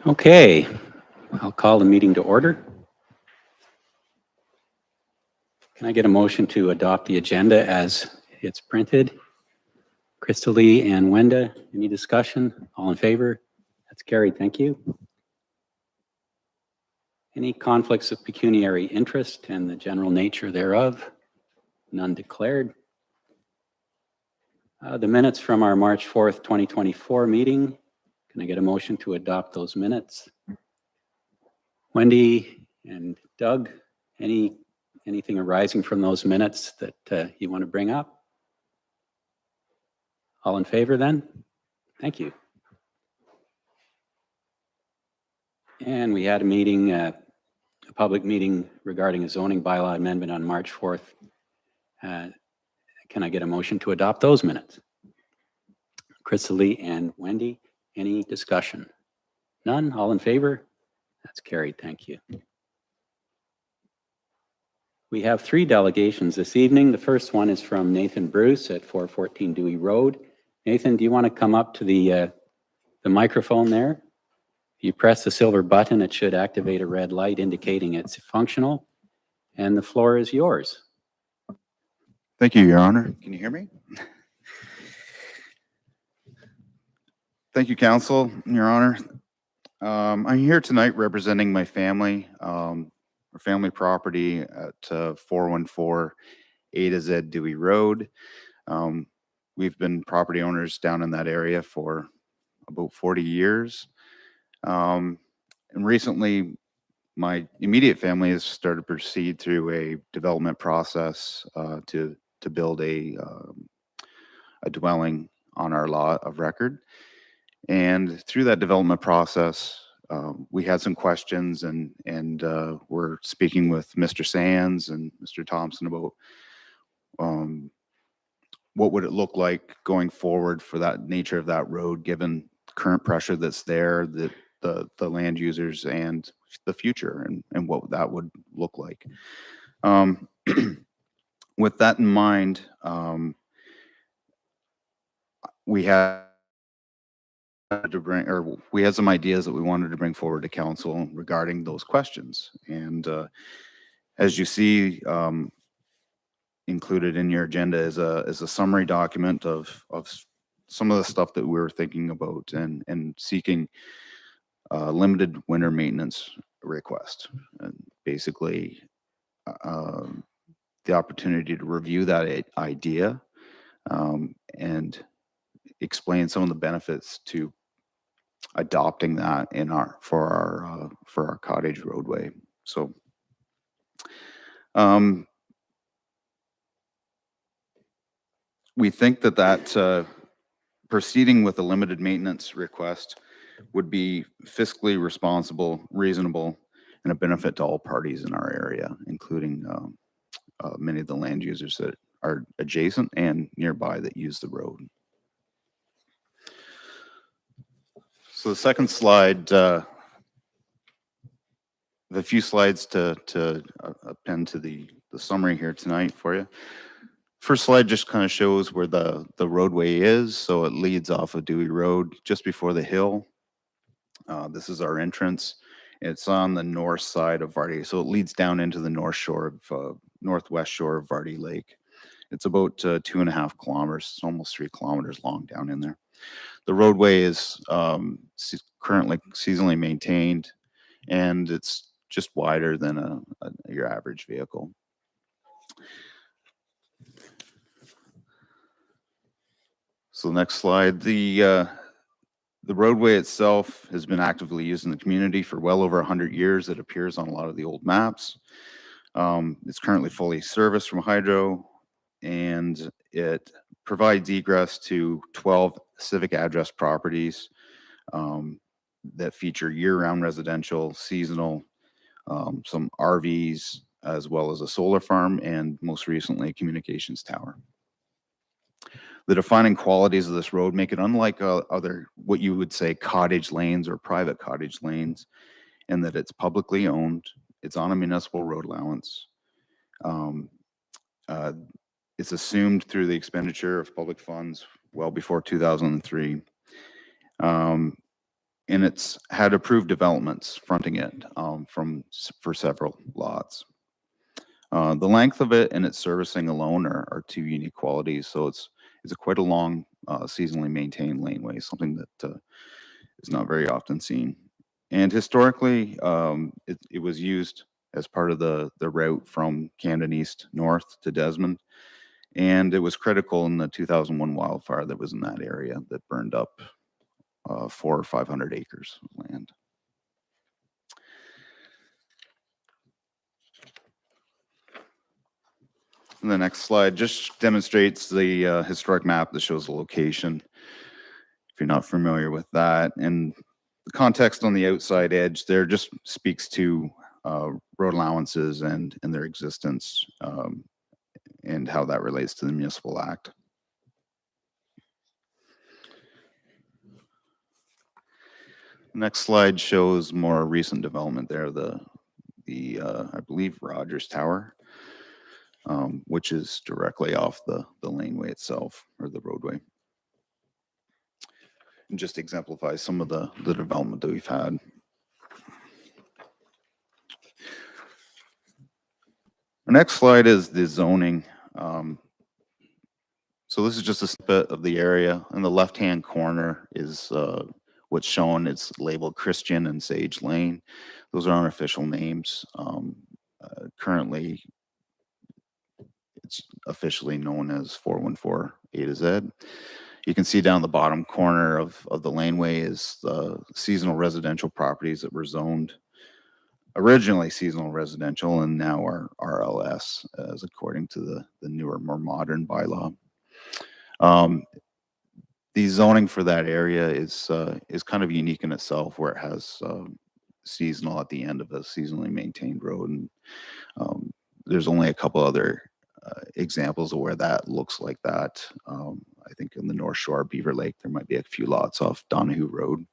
Okay, I'll call the meeting to order. Can I get a motion to adopt the agenda as it's printed? Krista Lee and Wenda, any discussion? All in favor? That's carried, thank you. Any conflicts of pecuniary interest and the general nature thereof? None declared. The minutes from our March 4th, 2024 meeting. Can I get a motion to adopt those minutes? Wendy and Doug, anything arising from those minutes that you want to bring up? All in favor then? Thank you. And we had a meeting, a public meeting regarding a zoning bylaw amendment on March 4th. Can I get a motion to adopt those minutes? Krista Lee and Wendy, any discussion? None? All in favor? That's carried. Thank you. We have 3 delegations this evening. The first one is from Nathan Bruce at 414 Dewey Road. Nathan, do you want to come up to the microphone there? If you press the silver button, it should activate a red light indicating it's functional. And the floor is yours. Thank you, Your Honor. Can you hear me? Thank you, Council, Your Honor. I'm here tonight representing my family, our family property at 414 A to Z Dewey Road. We've been property owners down in that area for about 40 years. And recently, my immediate family has started to proceed through a development process to build a dwelling on our lot of record. And through that development process, we had some questions, and we're speaking with Mr. Sands and Mr. Thompson about what would it look like going forward for that nature of that road, given current pressure that's there, that the land users and the future, and what that would look like. With that in mind, we had some ideas that we wanted to bring forward to council regarding those questions. And as you see, included in your agenda is a summary document of some of the stuff that we were thinking about and seeking limited winter maintenance request. And basically, the opportunity to review that idea and explain some of the benefits to adopting that for our cottage roadway. So we think that proceeding with a limited maintenance request would be fiscally responsible, reasonable, and a benefit to all parties in our area, including many of the land users that are adjacent and nearby that use the road. So the second slide, the few slides to append to the summary here tonight for you. First slide just kind of shows where the roadway is. So it leads off of Dewey Road just before the hill. This is our entrance. It's on the north side of Vardy. So it leads down into the northwest shore of Vardy Lake. It's about 2.5 kilometers. It's almost 3 kilometers long down in there. The roadway is currently seasonally maintained, and it's just wider than your average vehicle. So next slide, the roadway itself has been actively used in the community for well over 100 years. It appears on a lot of the old maps. It's currently fully serviced from hydro, and it provides egress to 12 civic address properties that feature year-round residential, seasonal, some RVs, as well as a solar farm, and most recently a communications tower. The defining qualities of this road make it unlike other, what you would say, cottage lanes or private cottage lanes, in that it's publicly owned, it's on a municipal road allowance, it's assumed through the expenditure of public funds well before 2003. and it's had approved developments fronting it for several lots. The length of it and its servicing alone are two unique qualities. So it's quite a long seasonally maintained laneway, something that is not very often seen. And historically, it was used as part of the route from Camden East north to Desmond. And it was critical in the 2001 wildfire that was in that area that burned up 400 or 500 acres of land. And the next slide just demonstrates the historic map that shows the location, if you're not familiar with that. And the context on the outside edge there just speaks to road allowances and their existence, and how that relates to the municipal act. Next slide shows more recent development there, the I believe Rogers Tower, which is directly off the laneway itself, or the roadway. And just exemplifies some of the development that we've had. The next slide is the zoning. So this is just a bit of the area. In the left-hand corner is what's shown. It's labeled Christian and Sage Lane. Those are unofficial names. Currently, it's officially known as 414 A to Z. You can see down the bottom corner of the laneway is the seasonal residential properties that were zoned originally seasonal residential and now are RLS, as according to the newer, more modern bylaw. The zoning for that area is kind of unique in itself, where it has seasonal at the end of a seasonally maintained road, and there's only a couple other examples of where that looks like that. I think in the North Shore, Beaver Lake, there might be a few lots off Donahue Road,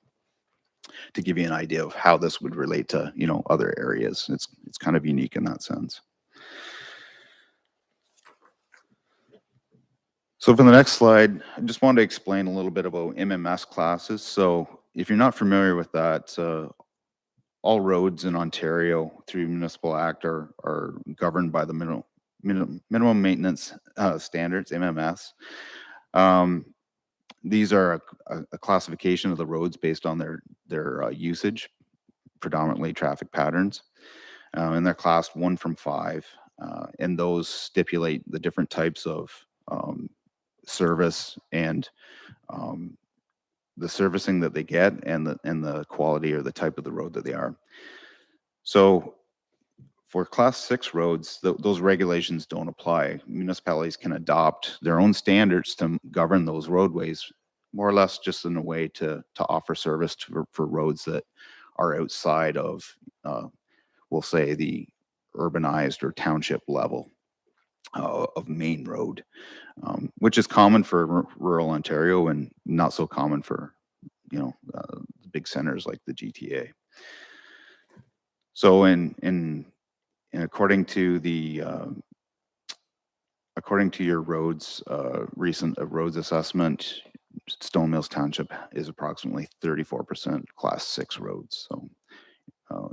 to give you an idea of how this would relate to, you know, other areas. It's kind of unique in that sense. So for the next slide, I just wanted to explain a little bit about MMS classes. So if you're not familiar with that, all roads in Ontario through Municipal Act are governed by the minimum maintenance standards, MMS. These are a classification of the roads based on their usage, predominantly traffic patterns, and they're classed 1 from 5, and those stipulate the different types of service and the servicing that they get, and the quality or the type of the road that they are. So for class 6 roads, those regulations don't apply. Municipalities can adopt their own standards to govern those roadways, more or less just in a way to offer service for roads that are outside of, we'll say, the urbanized or township level of main road, which is common for rural Ontario and not so common for, you know, big centers like the GTA. So according to your roads recent roads assessment, Stone Mills Township is approximately 34% class 6 roads. So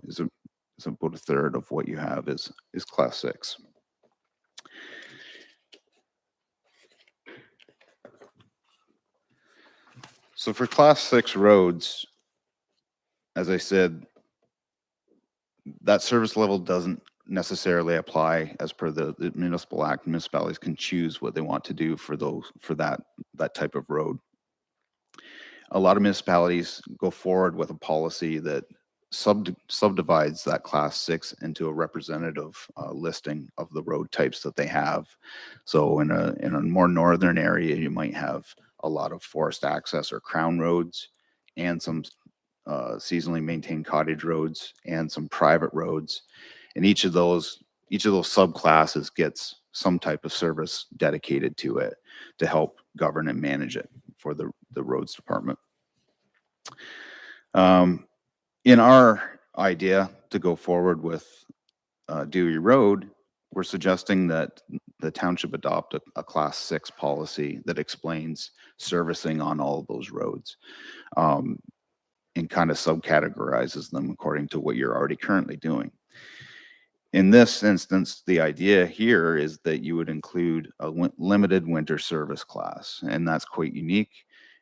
is about a third of what you have is class 6. So for class 6 roads, as I said, that service level doesn't necessarily apply as per the Municipal Act. Municipalities can choose what they want to do for that type of road. A lot of municipalities go forward with a policy that subdivides that class 6 into a representative listing of the road types that they have. So in a more northern area, you might have a lot of forest access or crown roads, and some seasonally maintained cottage roads, and some private roads. And each of those subclasses gets some type of service dedicated to it to help govern and manage it for the roads department. In our idea to go forward with Dewey Road, we're suggesting that the township adopt a class 6 policy that explains servicing on all of those roads. and kind of subcategorizes them according to what you're already currently doing. In this instance, the idea here is that you would include a limited winter service class, and that's quite unique.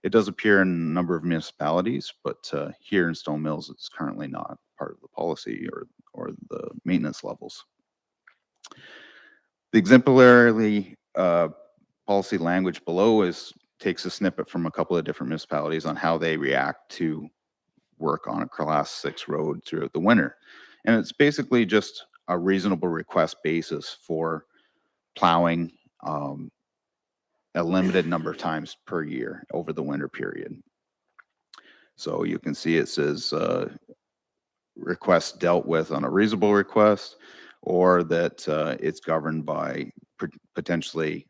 It does appear in a number of municipalities, but here in Stone Mills, it's currently not part of the policy or the maintenance levels. The exemplary policy language below takes a snippet from a couple of different municipalities on how they react to work on a class 6 road throughout the winter. And it's basically just a reasonable request basis for plowing a limited number of times per year over the winter period. So you can see it says requests dealt with on a reasonable request, or that it's governed by potentially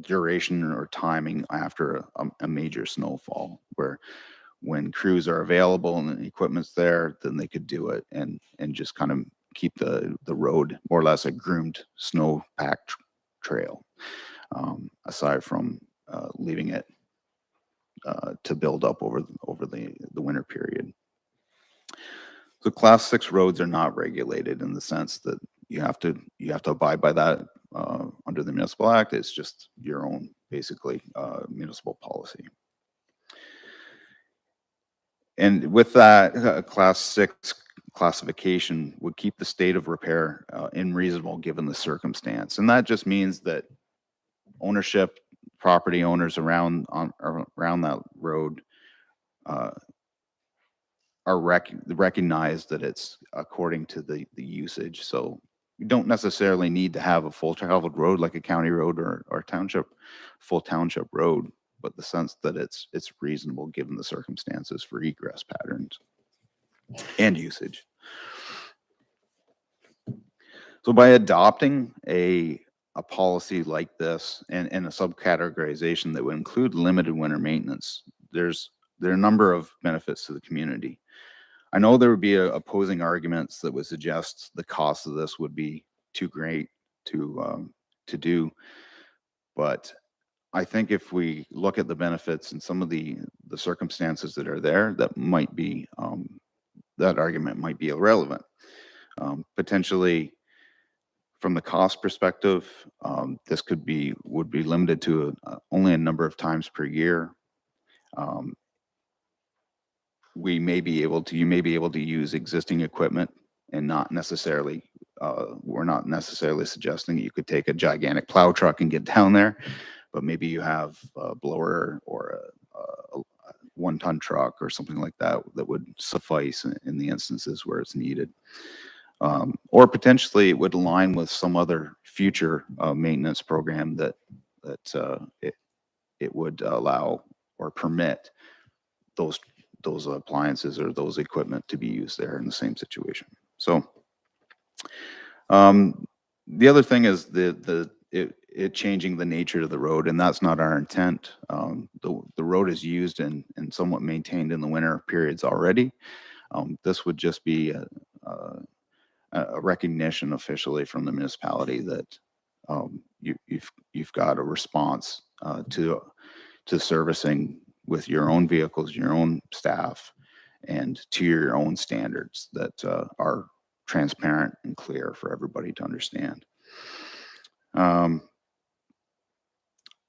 duration or timing after a major snowfall, where when crews are available and the equipment's there, then they could do it and just kind of keep the road more or less a groomed snowpack trail, aside from leaving it to build up over the winter period. So class 6 roads are not regulated in the sense that you have to abide by that under the municipal act. It's just your own basically municipal policy. And with that, class 6 classification would keep the state of repair in reasonable given the circumstance. And that just means that ownership, property owners around that road are recognize that it's according to the usage. So you don't necessarily need to have a full traveled road like a county road or full township road, but the sense that it's reasonable given the circumstances for egress patterns and usage. So by adopting a policy like this and a subcategorization that would include limited winter maintenance, there are a number of benefits to the community. I know there would be opposing arguments that would suggest the cost of this would be too great to do, but I think if we look at the benefits and some of the circumstances that are there, that might be that argument might be irrelevant. Potentially, from the cost perspective, this would be limited to only a number of times per year. You may be able to use existing equipment and not necessarily, we're not necessarily suggesting that you could take a gigantic plow truck and get down there, but maybe you have a blower or a 1-ton truck or something like that that would suffice in the instances where it's needed. Or potentially it would align with some other future maintenance program that it would allow or permit those appliances or those equipment to be used there in the same situation. So the other thing is it changing the nature of the road, and that's not our intent. The road is used and somewhat maintained in the winter periods already. This would just be a recognition officially from the municipality that you've got a response to servicing with your own vehicles, your own staff, and to your own standards that are transparent and clear for everybody to understand.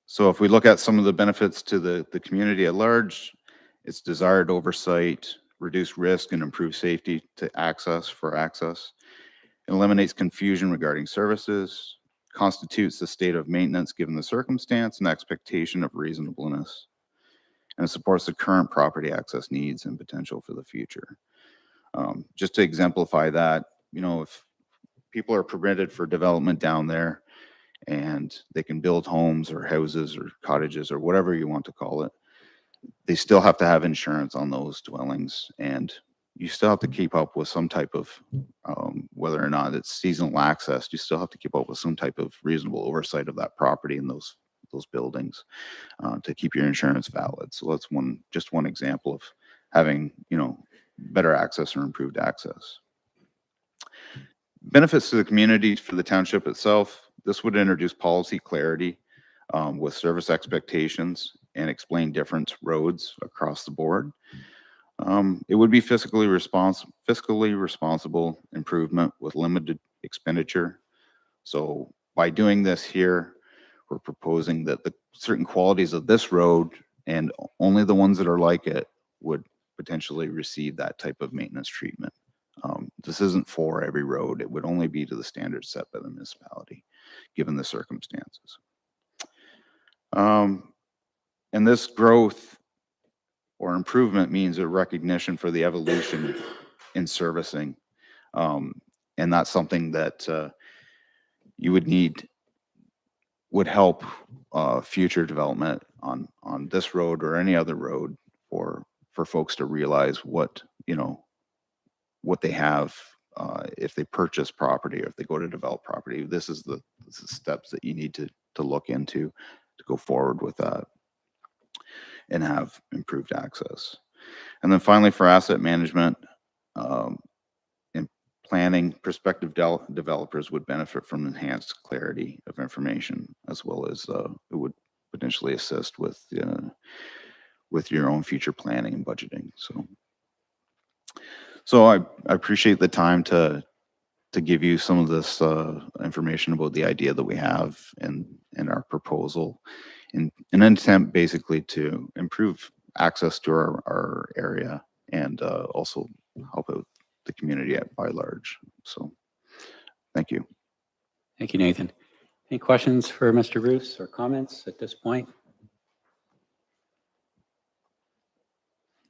So if we look at some of the benefits to the community at large, it's desired oversight, reduce risk and improve safety to access. It eliminates confusion regarding services, constitutes the state of maintenance given the circumstance and expectation of reasonableness, and it supports the current property access needs and potential for the future. Just to exemplify that, if people are permitted for development down there and they can build homes or houses or cottages or whatever you want to call it, they still have to have insurance on those dwellings, and you still have to keep up with some type of, whether or not it's seasonal access, you still have to keep up with some type of reasonable oversight of that property and those buildings to keep your insurance valid. So that's just one example of having, better access or improved access. Benefits to the community for the township itself. This would introduce policy clarity with service expectations and explain different roads across the board. It would be fiscally responsible improvement with limited expenditure. So by doing this here, we're proposing that the certain qualities of this road and only the ones that are like it would potentially receive that type of maintenance treatment. This isn't for every road. It would only be to the standards set by the municipality, given the circumstances. And this growth or improvement means a recognition for the evolution in servicing. And that's something that you would help future development on this road or any other road for folks to realize what, what they have if they purchase property or if they go to develop property. This is the steps that you need to look into to go forward with that and have improved access. And then finally, for asset management, in planning, prospective developers would benefit from enhanced clarity of information, as well as it would potentially assist with your own future planning and budgeting. So I appreciate the time to give you some of this information about the idea that we have in our proposal, in an attempt basically to improve access to our area and also help out the community by large. So thank you. Thank you, Nathan. Any questions for Mr. Bruce or comments at this point?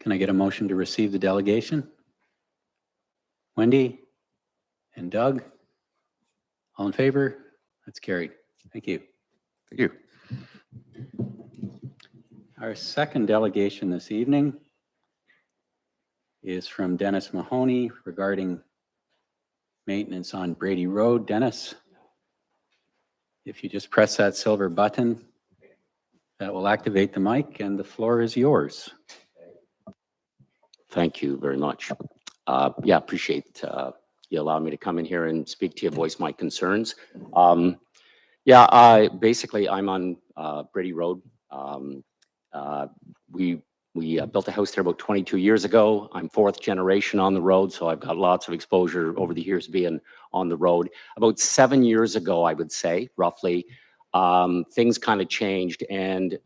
Can I get a motion to receive the delegation? Wendy and Doug, all in favor? That's carried. Thank you. Thank you. Our second delegation this evening is from Dennis Mahoney regarding maintenance on Brady Road. Dennis, if you just press that silver button, that will activate the mic and the floor is yours. Thank you very much. Yeah, appreciate you allowing me to come in here and speak to you, voice my concerns. Basically I'm on Brady Road. We built a house there about 22 years ago. I'm fourth generation on the road, so I've got lots of exposure over the years being on the road. About 7 years ago, I would say, roughly, things kind of changed, and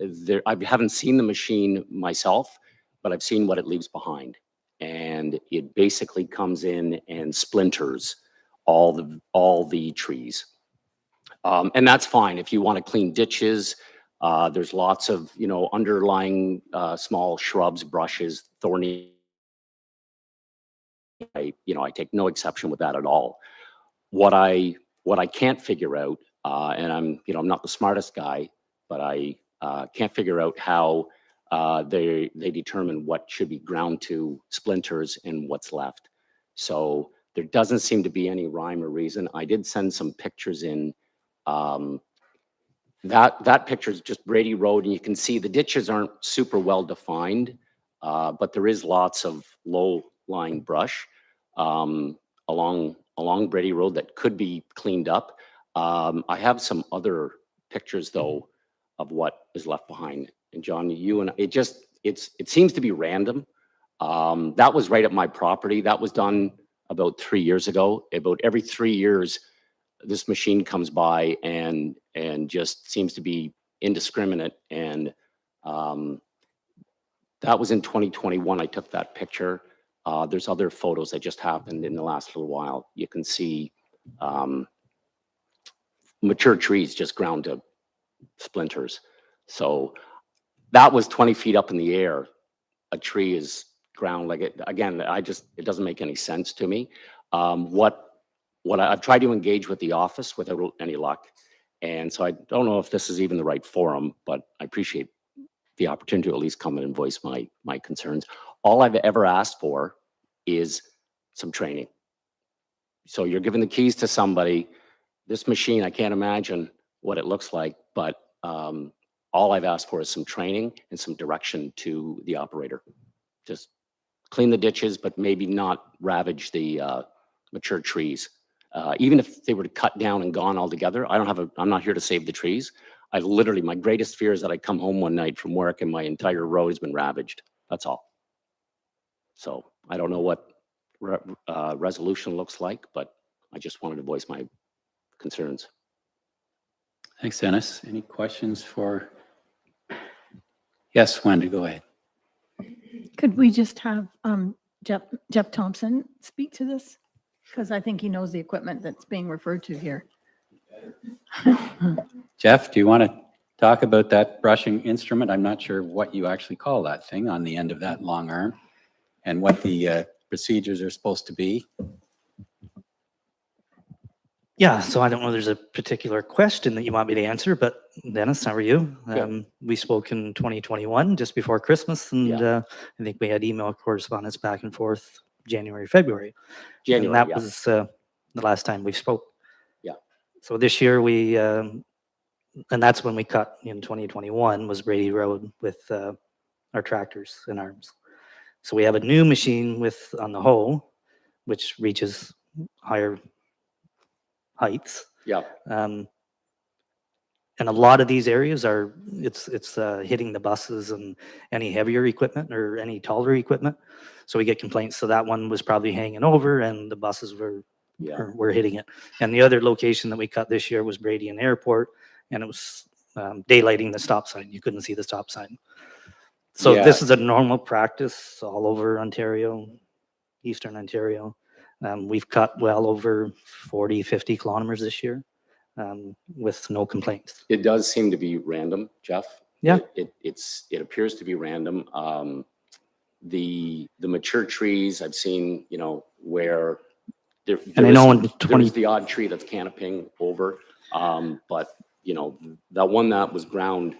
I haven't seen the machine myself, but I've seen what it leaves behind. And it basically comes in and splinters all the trees. And that's fine if you want to clean ditches. There's lots of, underlying small shrubs, brushes, thorny. I take no exception with that at all. What I can't figure out, and I'm not the smartest guy, but I can't figure out how they determine what should be ground to splinters and what's left. So there doesn't seem to be any rhyme or reason. I did send some pictures in. That picture is just Brady Road, and you can see the ditches aren't super well defined, but there is lots of low-lying brush along Brady Road that could be cleaned up. I have some other pictures though of what is left behind. And John, it seems to be random. That was right at my property. That was done about 3 years ago. About every 3 years, this machine comes by and just seems to be indiscriminate. And that was in 2021. I took that picture. There's other photos that just happened in the last little while. You can see mature trees just ground to splinters. So that was 20 feet up in the air. A tree is ground like it. Again, it doesn't make any sense to me. I've tried to engage with the office without any luck. And so I don't know if this is even the right forum, but I appreciate the opportunity to at least come in and voice my concerns. All I've ever asked for is some training. So you're giving the keys to somebody. This machine, I can't imagine what it looks like, but all I've asked for is some training and some direction to the operator. Just clean the ditches, but maybe not ravage the mature trees. Even if they were to cut down and gone altogether, I'm not here to save the trees. My greatest fear is that I come home one night from work and my entire road has been ravaged. That's all. So I don't know what resolution looks like, but I just wanted to voice my concerns. Thanks, Dennis. Any questions for? Yes, Wendy, go ahead. Could we just have Jeff Thompson speak to this? Because I think he knows the equipment that's being referred to here. Jeff, do you want to talk about that brushing instrument? I'm not sure what you actually call that thing on the end of that long arm and what the procedures are supposed to be. Yeah, so I don't know if there's a particular question that you want me to answer, but Dennis, how are you? We spoke in 2021, just before Christmas, and Yeah. I think we had email correspondence back and forth January, February. January, And that yeah. was the last time we spoke. Yeah. So this year we, and that's when we cut in 2021 was Brady Road with our tractors and arms. So we have a new machine with on the hoe, which reaches higher heights. Yeah. And a lot of these areas are, it's hitting the buses and any heavier equipment or any taller equipment. So we get complaints. So that one was probably hanging over and the buses were hitting it. And the other location that we cut this year was Brady and Airport, and it was daylighting the stop sign. You couldn't see the stop sign. So Yeah. this is a normal practice all over Ontario, Eastern Ontario. We've cut well over 40, 50 kilometers this year with no complaints. It does seem to be random, Jeff. Yeah. It appears to be random. The mature trees I've seen, where there And I know in there's the odd tree that's canoping over, but that one that was ground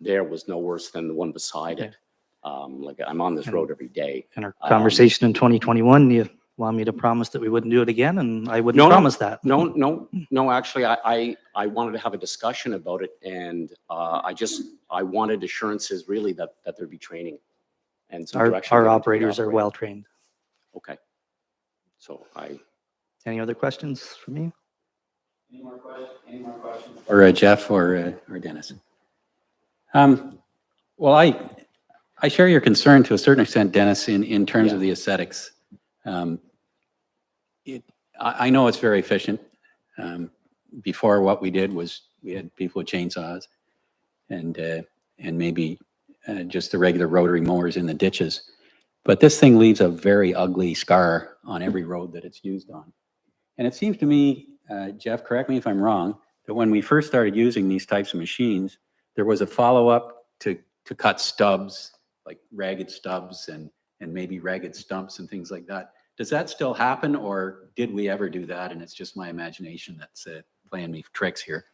there was no worse than the one beside it. Like I'm on this road every day. In our conversation in 2021, you want me to promise that we wouldn't do it again, and I wouldn't promise that. No. Actually, I wanted to have a discussion about it, and I wanted assurances really that there'd be training and some direction. Our operators are well trained. Okay. So Any other questions for me? Any more questions? Or Jeff or Dennis? Well, I share your concern to a certain extent, Dennis, in terms of the aesthetics. I know it's very efficient. Before, what we did was we had people with chainsaws and maybe just the regular rotary mowers in the ditches. But this thing leaves a very ugly scar on every road that it's used on. And it seems to me, Jeff, correct me if I'm wrong, that when we first started using these types of machines, there was a follow-up to cut stubs, like ragged stubs and maybe ragged stumps and things like that. Does that still happen, or did we ever do that? And it's just my imagination that's playing me tricks here.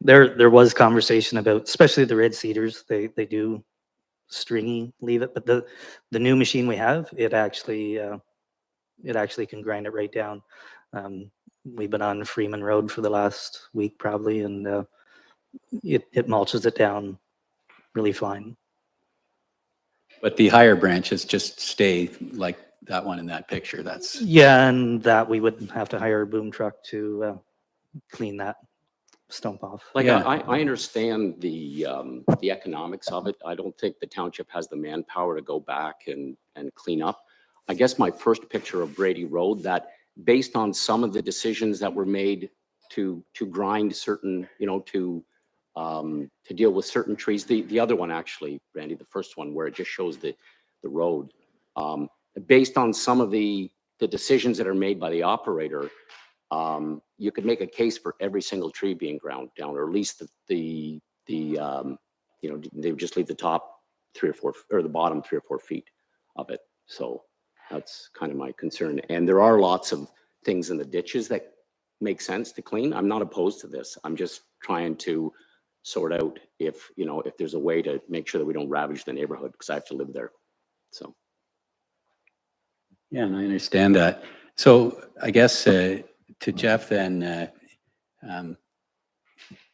There was conversation about, especially the red cedars, they do stringy leave it, but the new machine we have, it actually can grind it right down. We've been on Freeman Road for the last week probably, and it mulches it down really fine. But the higher branches just stay like that one in that picture. That's and that we would have to hire a boom truck to clean that stump off. Like, yeah. I understand the economics of it. I don't think the township has the manpower to go back and clean up. I guess my first picture of Brady Road, that based on some of the decisions that were made to grind certain, to deal with certain trees. The other one actually, Randy, the first one where it just shows the road. Based on some of the decisions that are made by the operator, you could make a case for every single tree being ground down, or at least they would just leave the top 3 or 4 or the bottom 3 or 4 feet of it. So that's kind of my concern. And there are lots of things in the ditches that make sense to clean. I'm not opposed to this. I'm just trying to sort out if there's a way to make sure that we don't ravage the neighborhood, because I have to live there. So. Yeah, and I understand that. So I guess to Jeff then,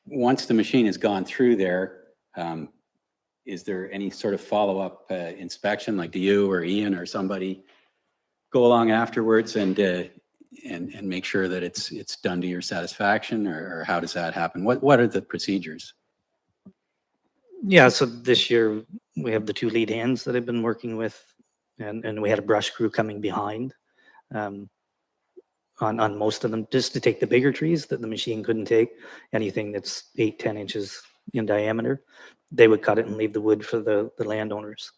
once the machine has gone through there, is there any sort of follow-up inspection, like do you or Ian or somebody go along afterwards and make sure that it's done to your satisfaction, or how does that happen? What are the procedures? Yeah, so this year we have the 2 lead hands that I've been working with And we had a brush crew coming behind um, on most of them, just to take the bigger trees that the machine couldn't take, anything that's 8-10 inches in diameter. They would cut it and leave the wood for the landowners.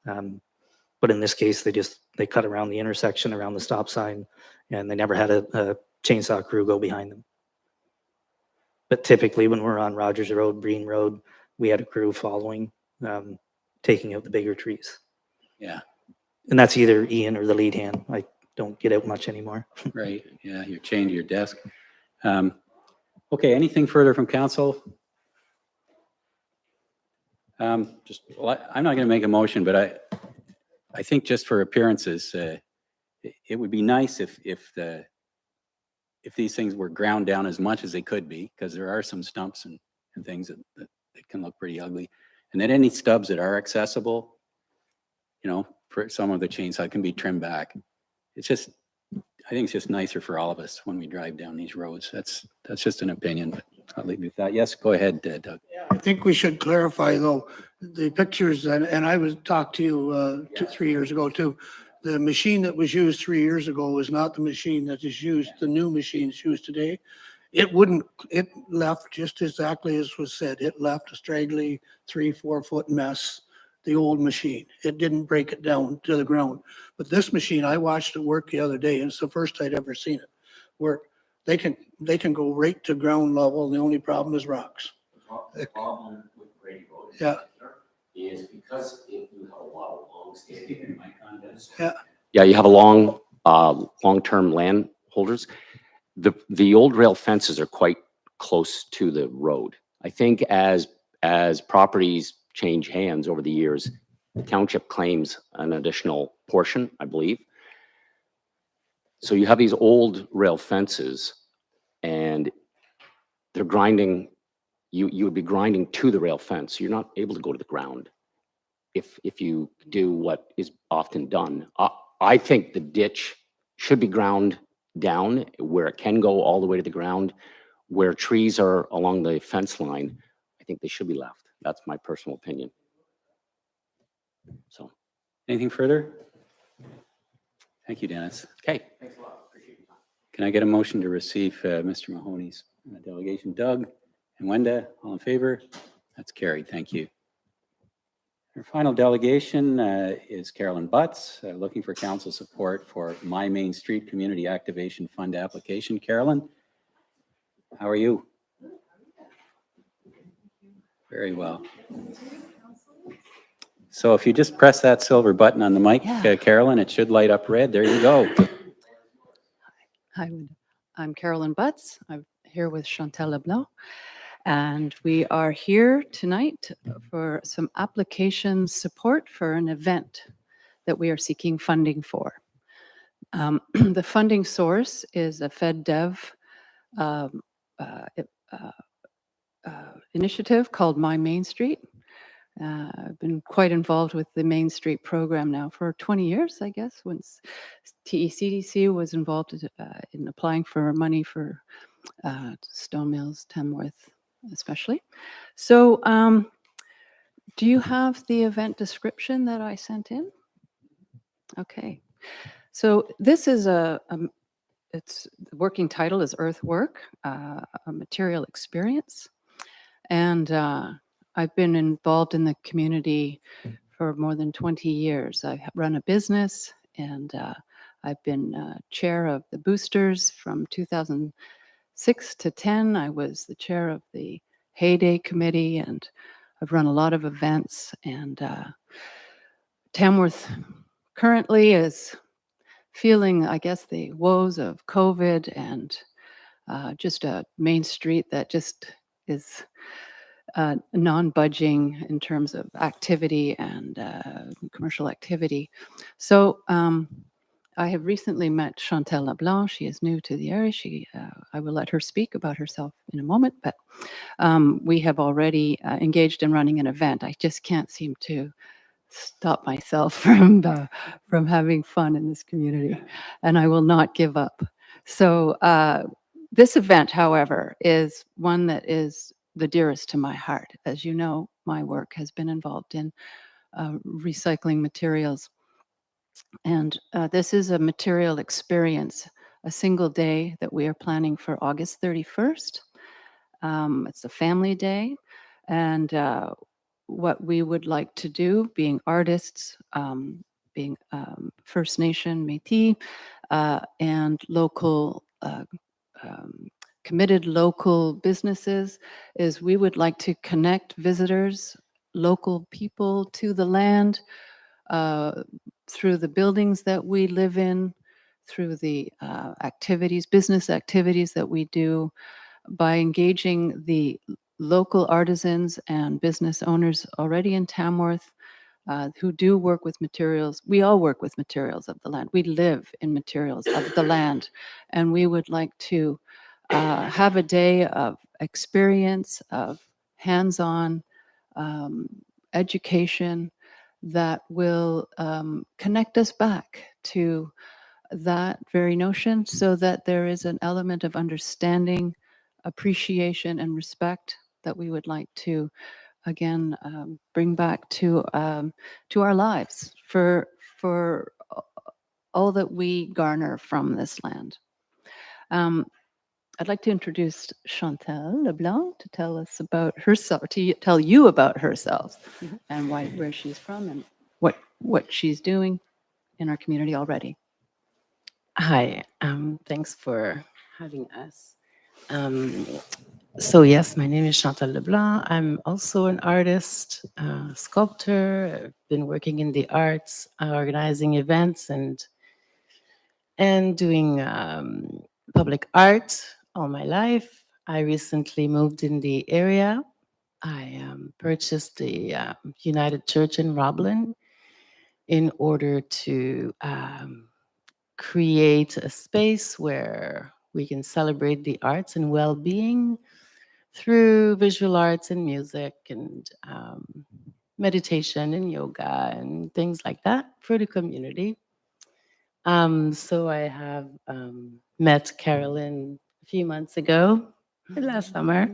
But in this case, they cut around the intersection, around the stop sign, and they never had a chainsaw crew go behind them. But typically when we're on Rogers Road, Breen Road, we had a crew following, taking out the bigger trees. Yeah, And that's either Ian or the lead hand. I don't get out much anymore. right. Yeah, you're chained to your desk. Okay, anything further from council? Well, I'm not going to make a motion, but I think just for appearances, it would be nice if these things were ground down as much as they could be, because there are some stumps and things that can look pretty ugly. And then any stubs that are accessible, you know, for some of the chainsaw can be trimmed back. It's just, I think it's just nicer for all of us when we drive down these roads. That's just an opinion, but I'll leave you with that. Yes, go ahead, Doug. I think we should clarify though, the pictures, and I was talked to you 3 years ago too. The machine that was used 3 years ago is not the machine that is used, the new machines used today. It left just exactly as was said. It left a straggly 3-4 foot mess, the old machine. It didn't break it down to the ground. But this machine, I watched it work the other day, and it's the first I'd ever seen it work. They can go right to ground level. The only problem is rocks. The problem with Brady Road Yeah. is because you have a lot of long-standing Yeah. Yeah, you have a long-term land holders. The old rail fences are quite close to the road. I think as properties change hands over the years, the township claims an additional portion, I believe. So you have these old rail fences and they're grinding, you would be grinding to the rail fence. You're not able to go to the ground if you do what is often done. I think the ditch should be ground down where it can go all the way to the ground. Where trees are along the fence line, I think they should be left. That's my personal opinion. So, Anything further? Thank you, Dennis. okay. Thanks a lot. Appreciate your time. Can I get a motion to receive Mr. Mahoney's delegation? Doug and Wenda, all in favor? That's carried. Thank you. Our final delegation is Carolyn Butts, looking for council support for My Main Street Community Activation Fund application. Carolyn, how are you? Very well. So if you just press that silver button on the mic, Carolyn, it should light up red. There you go. Hi, I'm Carolyn Butts. I'm here with Chantal Leblanc. And we are here tonight for some application support for an event that we are seeking funding for. The funding source is a FedDev initiative called My Main Street. I've been quite involved with the Main Street program now for 20 years, I guess, once TECDC was involved in applying for money for Stone Mills, Tamworth, especially. So do you have the event description that I sent in? Okay. So this is it's the working title is Earthwork, a material experience. And I've been involved in the community for more than 20 years. I run a business and I've been chair of the boosters from 2006 to 10. I was the chair of the Heyday Committee and I've run a lot of events. And Tamworth currently is feeling, I guess, the woes of COVID and just a main street that just is non-budging in terms of activity and commercial activity. So I have recently met Chantal Leblanc. She is new to the area. I will let her speak about herself in a moment, but we have already engaged in running an event. I just can't seem to stop myself from having fun in this community, and I will not give up. So this event, however, is one that is the dearest to my heart. As you know, my work has been involved in recycling materials And this is a material experience, a single day that we are planning for August 31st. It's a family day. And what we would like to do, being artists, being First Nation, Métis, and local, committed local businesses, is we would like to connect visitors, local people to the land, through the buildings that we live in, through the activities, business activities that we do, by engaging the local artisans and business owners already in Tamworth who do work with materials. We all work with materials of the land. We live in materials of the land. And we would like to have a day of experience, of hands-on education that will connect us back to that very notion, so that there is an element of understanding, appreciation, and respect that we would like to again bring back to our lives for all that we garner from this land. I'd like to introduce Chantal Leblanc to tell us about herself, to tell you about herself and where she's from and what she's doing in our community already. Hi, thanks for having us. So yes, my name is Chantal Leblanc. I'm also an artist, sculptor. I've been working in the arts, organizing events and doing public art all my life. I recently moved in the area. I purchased the United Church in Roblin in order to create a space where we can celebrate the arts and well-being through visual arts and music and meditation and yoga and things like that for the community. So I have met Carolyn a few months ago, last summer,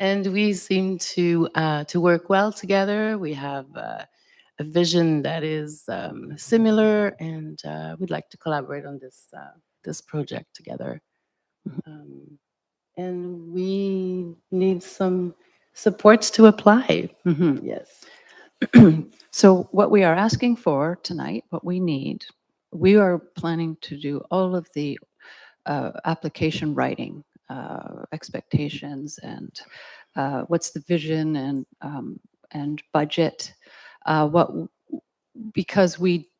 and we seem to work well together. We have a vision that is similar, and we'd like to collaborate on this project together. And we need some supports to apply. Yes. So what we are asking for tonight, what we need, we are planning to do all of the application writing, expectations, and what's the vision and budget. Because we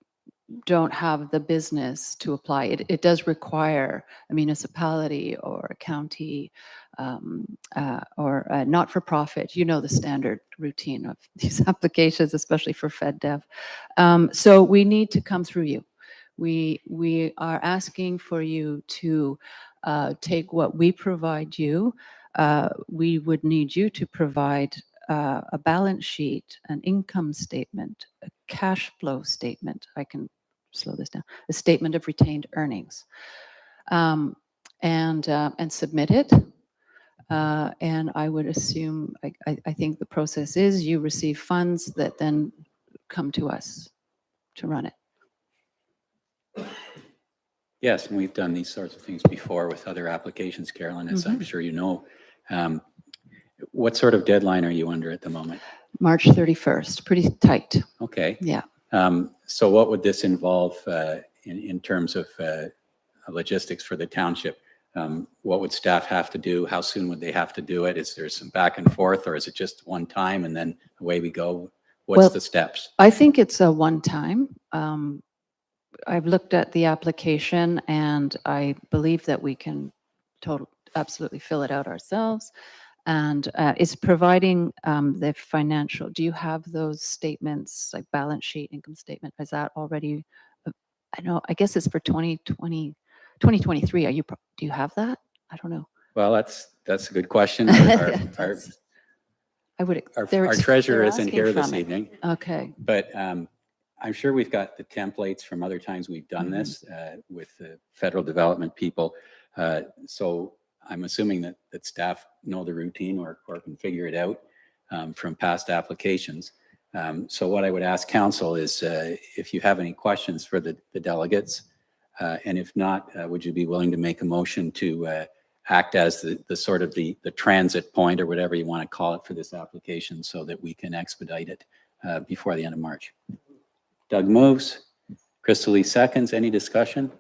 don't have the business to apply, it does require a municipality or a county or a not-for-profit. You know the standard routine of these applications, especially for FedDev. So we need to come through you. We are asking for you to take what we provide you. We would need you to provide a balance sheet, an income statement, a cash flow statement. I can slow this down. A statement of retained earnings, and submit it. And I would assume, I think the process is you receive funds that then come to us to run it. Yes, and we've done these sorts of things before with other applications, Carolyn, as I'm sure you know. What sort of deadline are you under at the moment? March 31st, pretty tight. Okay. Yeah. So what would this involve in terms of logistics for the township? What would staff have to do? How soon would they have to do it? Is there some back and forth, or is it just one time and then away we go? What's the steps? I think it's a one time. I've looked at the application and I believe that we can absolutely fill it out ourselves. And it's providing the financial. Do you have those statements, like balance sheet, income statement? Is that already, I guess it's for 2020, 2023. Do you have that? I don't know. Well, that's a good question. Our treasurer isn't here this evening. Okay. But I'm sure we've got the templates from other times we've done this with the federal development people. So I'm assuming that staff know the routine or can figure it out from past applications. So what I would ask council is if you have any questions for the delegates, and if not, would you be willing to make a motion to act as the sort of the transit point or whatever you want to call it for this application so that we can expedite it before the end of March? Doug moves. Crystal Lee seconds. Any discussion?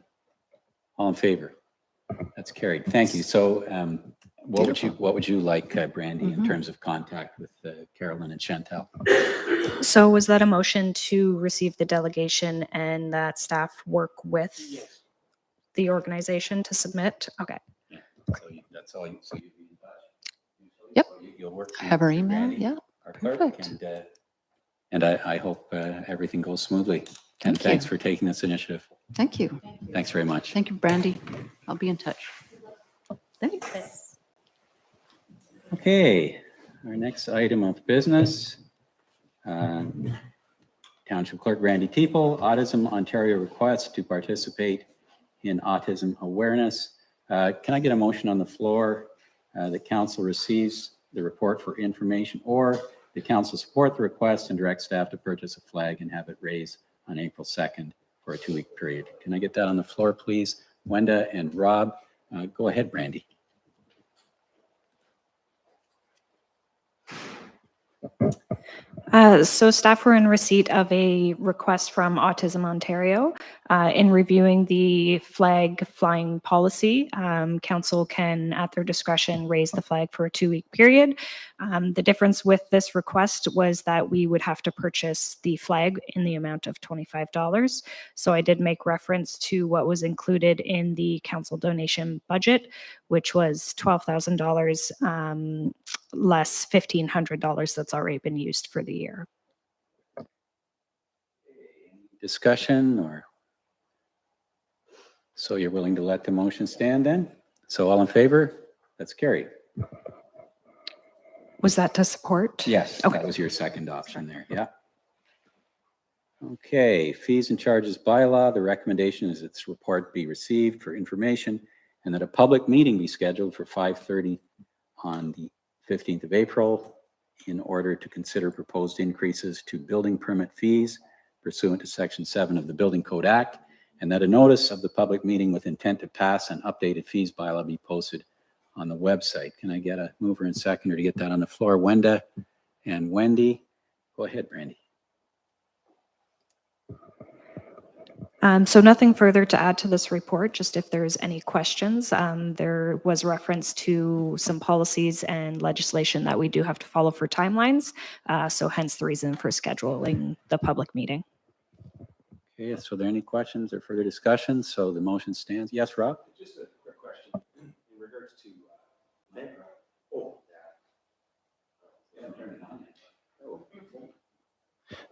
All in favor? That's carried. Thank you. So what would you like, Brandy, in terms of contact with Carolyn and Chantel? So was that a motion to receive the delegation and that staff work with the organization to submit? Okay. Yeah. So that's all. So you'll be in touch. Yep. So you'll work. I have her with email. Brandy, Yeah. our clerk, Perfect. and I hope everything goes smoothly. And Thank thanks you. for taking this initiative. Thank you. Thanks very much. Thank you, Brandy. I'll be in touch. Thanks. Okay, our next item of business. Township Clerk Randy Teeple, Autism Ontario requests to participate in autism awareness. Can I get a motion on the floor that council receives the report for information, or the council support the request and direct staff to purchase a flag and have it raised on April 2nd for a 2-week period? Can I get that on the floor, please? Wenda and Rob, go ahead, Brandy. So staff were in receipt of a request from Autism Ontario. In reviewing the flag flying policy, council can, at their discretion, raise the flag for a 2-week period. The difference with this request was that we would have to purchase the flag in the amount of $25. So I did make reference to what was included in the council donation budget, which was $12,000 less $1,500 that's already been used for the year. Discussion, or so you're willing to let the motion stand then? So all in favor? That's carried. Was that to support? Yes, Okay. that was your second option there. Yeah. Okay, fees and charges bylaw. The recommendation is its report be received for information and that a public meeting be scheduled for 5:30 on the 15th of April in order to consider proposed increases to building permit fees pursuant to Section 7 of the Building Code Act, and that a notice of the public meeting with intent to pass an updated fees bylaw be posted on the website. Can I get a mover and seconder to get that on the floor? Wenda and Wendy. Go ahead, Brandy. So nothing further to add to this report, just if there's any questions. There was reference to some policies and legislation that we do have to follow for timelines. So hence the reason for scheduling the public meeting. Okay, so are there any questions or further discussion? So the motion stands. Yes, Rob? Just a quick question in regards to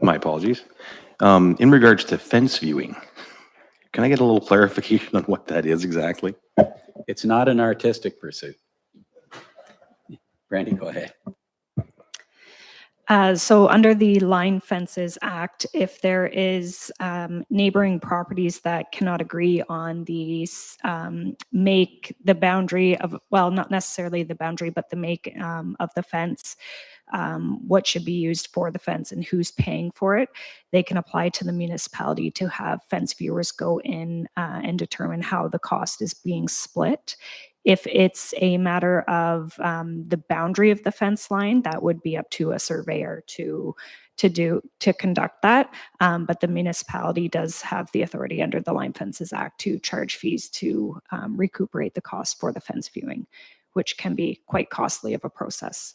my apologies. In regards to fence viewing, can I get a little clarification on what that is exactly? It's not an artistic pursuit. Brandy, go ahead. So under the Line Fences Act, if there is neighboring properties that cannot agree on the make, the boundary of, well, not necessarily the boundary, but the make of the fence, what should be used for the fence and who's paying for it, they can apply to the municipality to have fence viewers go in and determine how the cost is being split. If it's a matter of the boundary of the fence line, that would be up to a surveyor to conduct that. But the municipality does have the authority under the Line Fences Act to charge fees to recuperate the cost for the fence viewing, which can be quite costly of a process.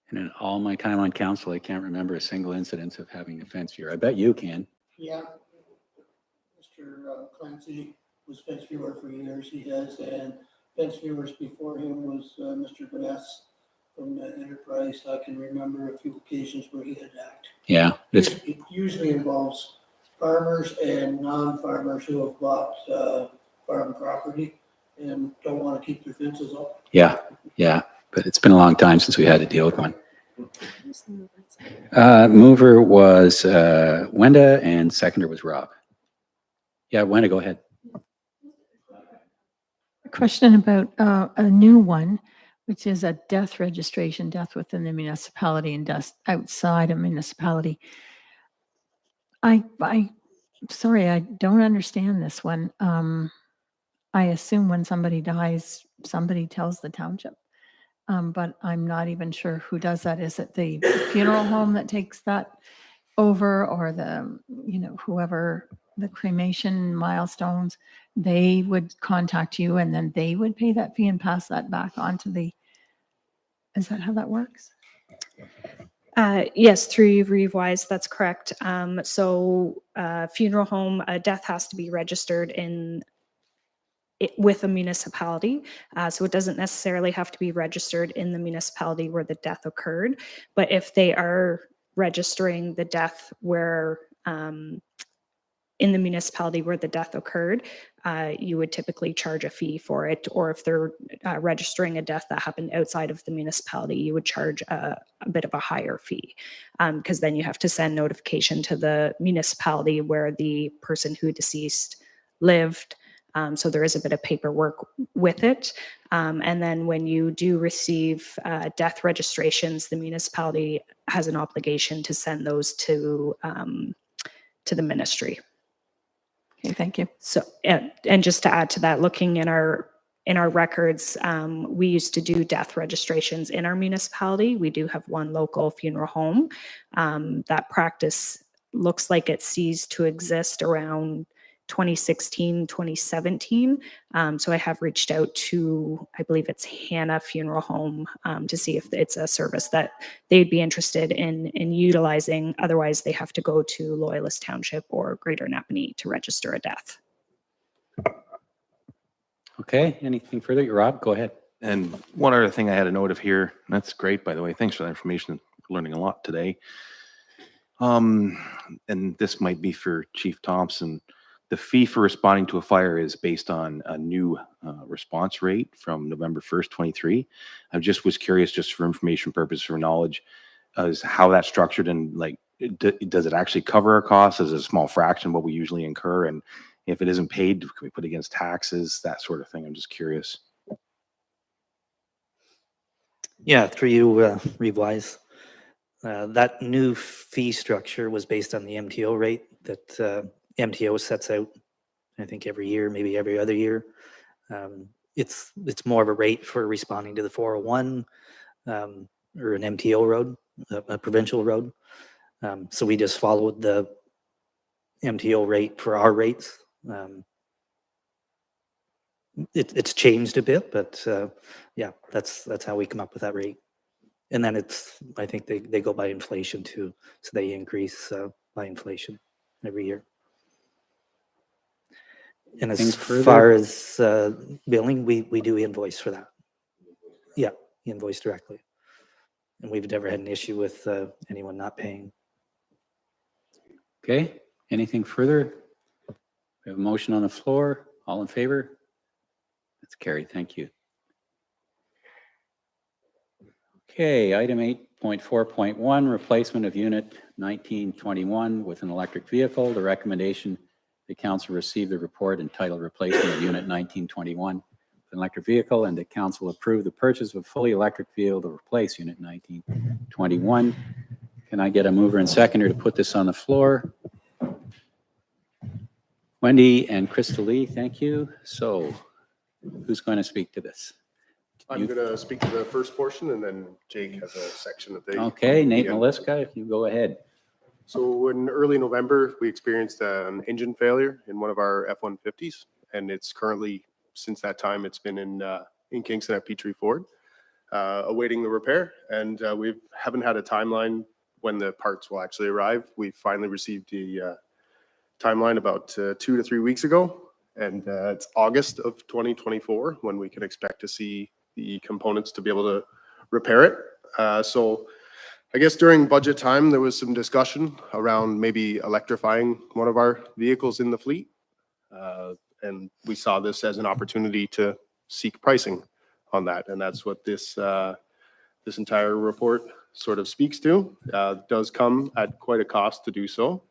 And in all my time on council, I can't remember a single incidence of having a fence viewer. I bet you can. Yeah. Mr. Clancy was fence viewer for years. He has, and fence viewers before him was Mr. Glass from Enterprise. I can remember a few occasions where he had act. Yeah. It's, It usually involves farmers and non-farmers who have bought farm property and don't want to keep their fences up. yeah. But it's been a long time since we had to deal with one. Mover was Wenda and seconder was Rob. Yeah, Wenda, go ahead. A question about a new one. which is a death registration, death within the municipality and death outside a municipality. Sorry, I don't understand this one. I assume when somebody dies, somebody tells the township. But I'm not even sure who does that. Is it the funeral home that takes that over, or the, whoever the cremation milestones, they would contact you and then they would pay that fee and pass that back on to the, is that how that works? Yes, through Revise, that's correct. Funeral home, a death has to be registered with a municipality. So it doesn't necessarily have to be registered in the municipality where the death occurred. But if they are registering the death where in the municipality where the death occurred, you would typically charge a fee for it. Or if they're registering a death that happened outside of the municipality, you would charge a bit of a higher fee, because then you have to send notification to the municipality where the person who deceased lived. So there is a bit of paperwork with it. And then when you do receive death registrations, the municipality has an obligation to send those to the ministry. Okay, thank you. So, and just to add to that, looking in our records, we used to do death registrations in our municipality. We do have one local funeral home. That practice looks like it ceased to exist around 2016, 2017. So I have reached out to, I believe it's Hannah Funeral Home, to see if it's a service that they'd be interested in utilizing. Otherwise, they have to go to Loyalist Township or Greater Napanee to register a death. Okay, anything further? Rob, go ahead. And one other thing I had a note of here, and that's great, by the way. Thanks for that information. We're learning a lot today. And this might be for Chief Thompson. The fee for responding to a fire is based on a new response rate from November 1st, 23. I just was curious, just for information purpose, for knowledge, is how that's structured, and like, does it actually cover our costs? Is it a small fraction of what we usually incur? And if it isn't paid, can we put it against taxes, that sort of thing? I'm just curious. Yeah, through you, Revise. That new fee structure was based on the MTO rate that MTO sets out, I think every year, maybe every other year. It's more of a rate for responding to the 401 or an MTO road, a provincial road. So we just followed the MTO rate for our rates. It's changed a bit, but yeah, that's how we come up with that rate. And then I think they go by inflation too, so they increase by inflation every year. And as far as billing, we do invoice for that. Yeah, invoice directly. And we've never had an issue with anyone not paying. Okay, anything further? We have a motion on the floor. All in favor? That's carried. Thank you. Okay, item 8.4.1, replacement of unit 1921 with an electric vehicle. The recommendation, the council receive the report entitled Replacement of Unit 1921 with an electric vehicle, and the council approve the purchase of a fully electric vehicle to replace Unit 1921. Can I get a mover and seconder to put this on the floor? Wendy and Crystal Lee, thank you. So who's going to speak to this? I'm going to speak to the first portion, and then Jake has a section of the. Okay, Nate Maliska, if you go ahead. So in early November, we experienced an engine failure in one of our F-150s, and it's currently, since that time, it's been in Kingston at Petrie Ford, awaiting the repair. And we haven't had a timeline when the parts will actually arrive. We finally received the timeline about 2 to 3 weeks ago, and it's August of 2024 when we can expect to see the components to be able to repair it. So I guess during budget time, there was some discussion around maybe electrifying one of our vehicles in the fleet. And we saw this as an opportunity to seek pricing on that. And that's what this entire report sort of speaks to. It does come at quite a cost to do so.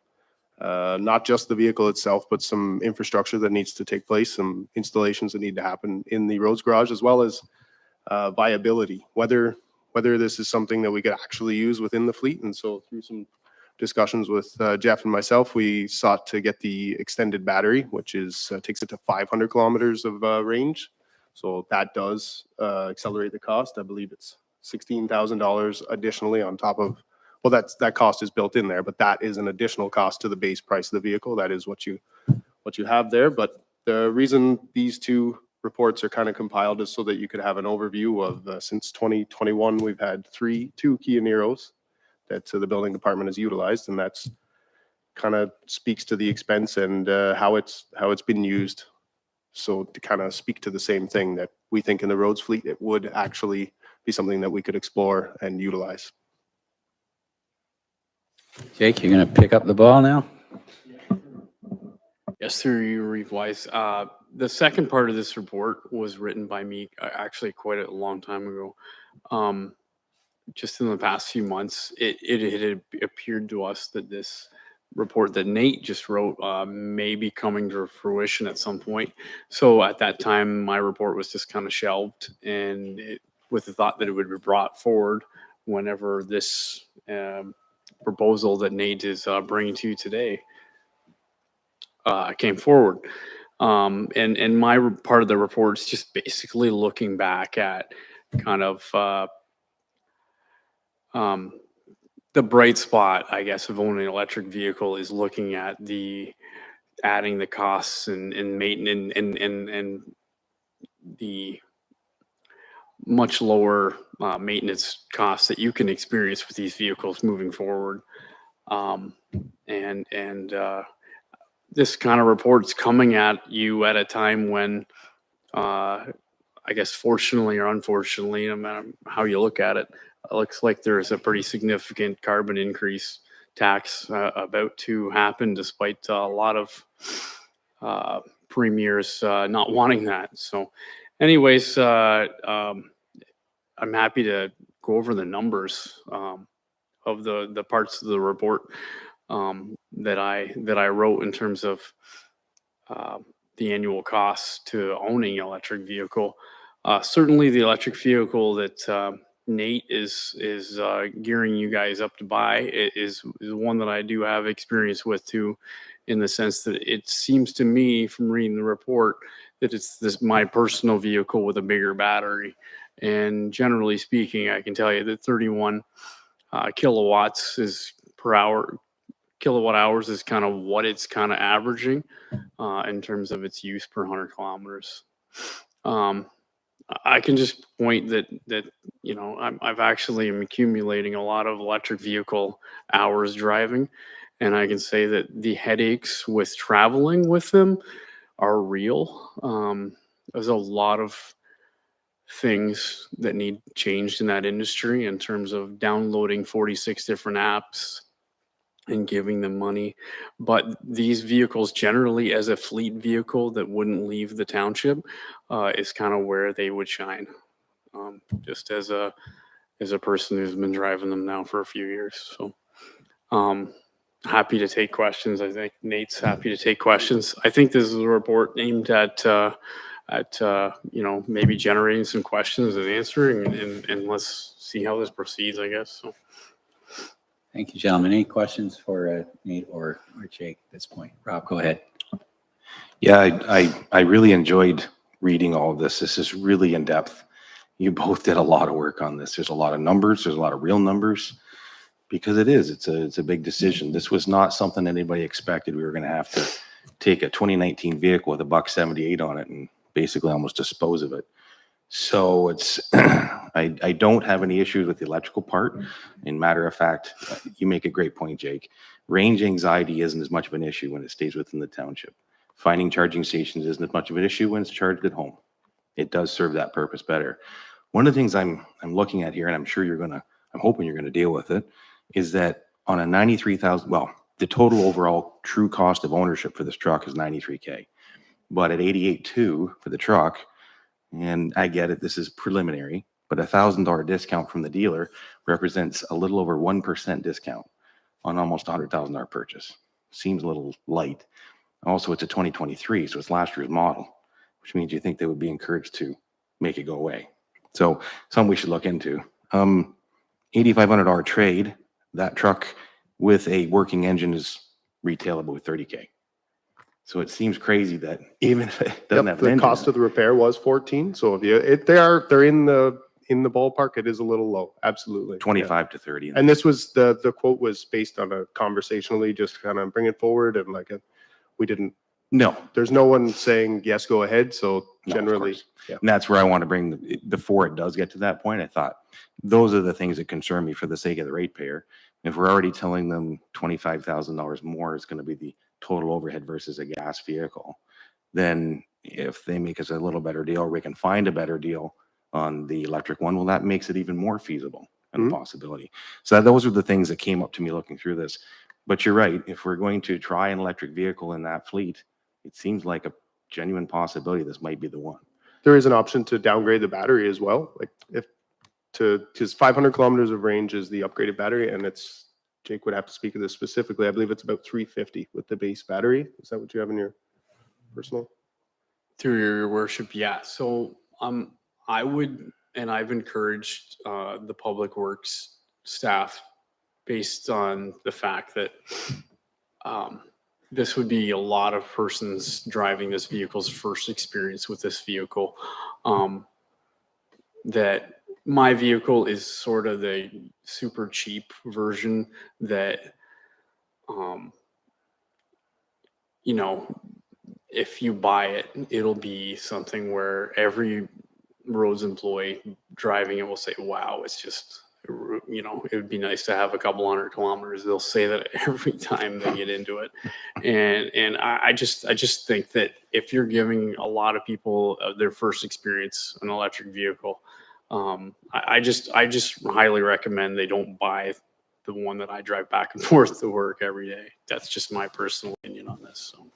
Not just the vehicle itself, but some infrastructure that needs to take place, some installations that need to happen in the roads garage, as well as viability, whether this is something that we could actually use within the fleet. And so through some discussions with Jeff and myself, we sought to get the extended battery, which is takes it to 500 kilometers of range. So that does accelerate the cost. I believe it's $16,000 additionally on top of, well, that cost is built in there, but that is an additional cost to the base price of the vehicle. That is what you have there. But the reason these two reports are kind of compiled is so that you could have an overview of since 2021, we've had two Kia Niros that the building department has utilized, and that's kind of speaks to the expense and how it's been used. So to kind of speak to the same thing, that we think in the roads fleet, it would actually be something that we could explore and utilize. Jake, you're going to pick up the ball now? Yes, through you, Reeve Weiss. The second part of this report was written by me actually quite a long time ago. Just in the past few months, it had appeared to us that this report that Nate just wrote may be coming to fruition at some point. So at that time, my report was just kind of shelved, and with the thought that it would be brought forward whenever this proposal that Nate is bringing to you today came forward. And my part of the report is just basically looking back at kind of the bright spot, I guess, of owning an electric vehicle is looking at adding the costs and maintenance and the much lower maintenance costs that you can experience with these vehicles moving forward. This kind of report's coming at you at a time when, I guess, fortunately or unfortunately, no matter how you look at it, it looks like there's a pretty significant carbon increase tax about to happen, despite a lot of premiers not wanting that. So anyways, I'm happy to go over the numbers of the parts of the report that I wrote in terms of the annual costs to owning an electric vehicle. Certainly the electric vehicle that Nate is gearing you guys up to buy is one that I do have experience with too, in the sense that it seems to me from reading the report that it's my personal vehicle with a bigger battery. And generally speaking, I can tell you that 31 kilowatts is per hour. Kilowatt hours is kind of what it's kind of averaging in terms of its use per 100 kilometers. I can just point that you know I've actually am accumulating a lot of electric vehicle hours driving, and I can say that the headaches with traveling with them are real. There's a lot of things that need changed in that industry in terms of downloading 46 different apps and giving them money. But these vehicles generally, as a fleet vehicle that wouldn't leave the township, is kind of where they would shine. Just as a person who's been driving them now for a few years. So happy to take questions. I think Nate's happy to take questions. I think this is a report aimed at you know, maybe generating some questions and answering, and let's see how this proceeds, I guess. So. Thank you, gentlemen. Any questions for Nate or Jake at this point? Rob, go ahead. Yeah, I really enjoyed reading all of this. This is really in depth. You both did a lot of work on this. There's a lot of numbers. There's a lot of real numbers, because it's a big decision. This was not something anybody expected. We were going to have to take a 2019 vehicle with $178 on it and basically almost dispose of it. So it's, I don't have any issues with the electrical part. In matter of fact, you make a great point, Jake. Range anxiety isn't as much of an issue when it stays within the township. Finding charging stations isn't as much of an issue when it's charged at home. It does serve that purpose better. One of the things I'm looking at here, and I'm hoping you're gonna deal with it, is that on a 93,000, well, the total overall true cost of ownership for this truck is 93K. But at 88.2 for the truck, and I get it, this is preliminary, but $1,000 discount from the dealer represents a little over 1% discount on almost $100,000 purchase. Seems a little light. Also, it's a 2023, so it's last year's model, which means you think they would be encouraged to make it go away. So something we should look into. $8,500 trade, that truck with a working engine is retailable with 30K. So it seems crazy that even if it doesn't have an The engine, cost of the repair was 14. So if you, they're in the ballpark. It is a little low. Absolutely. 25 to 30. And this was the quote was based on a conversationally just kind of bring it forward and we didn't. No, There's no one saying yes, go ahead. So no, of generally, course. And that's where I want to bring, before it does get to that point, I thought, those are the things that concern me for the sake of the ratepayer. If we're already telling them $25,000 more is going to be the total overhead versus a gas vehicle, then if they make us a little better deal, or we can find a better deal on the electric one, well, that makes it even more feasible and a possibility. So those are the things that came up to me looking through this. But you're right, if we're going to try an electric vehicle in that fleet, it seems like a genuine possibility this might be the one. there is an option to downgrade the battery as well. Like because 500 kilometers of range is the upgraded battery, and Jake would have to speak of this specifically. I believe it's about 350 with the base battery. Is that what you have in your personal? Through your worship, yeah. So I would, and I've encouraged the public works staff based on the fact that this would be a lot of persons driving this vehicle's first experience with this vehicle. That my vehicle is sort of the super cheap version that, you know, if you buy it, it'll be something where every roads employee driving it will say, wow, it's just, you know, it would be nice to have a couple hundred kilometers. They'll say that every time they get into it. And I just think that if you're giving a lot of people their first experience an electric vehicle, I just highly recommend they don't buy the one that I drive back and forth to work every day. That's just my personal opinion on this. So.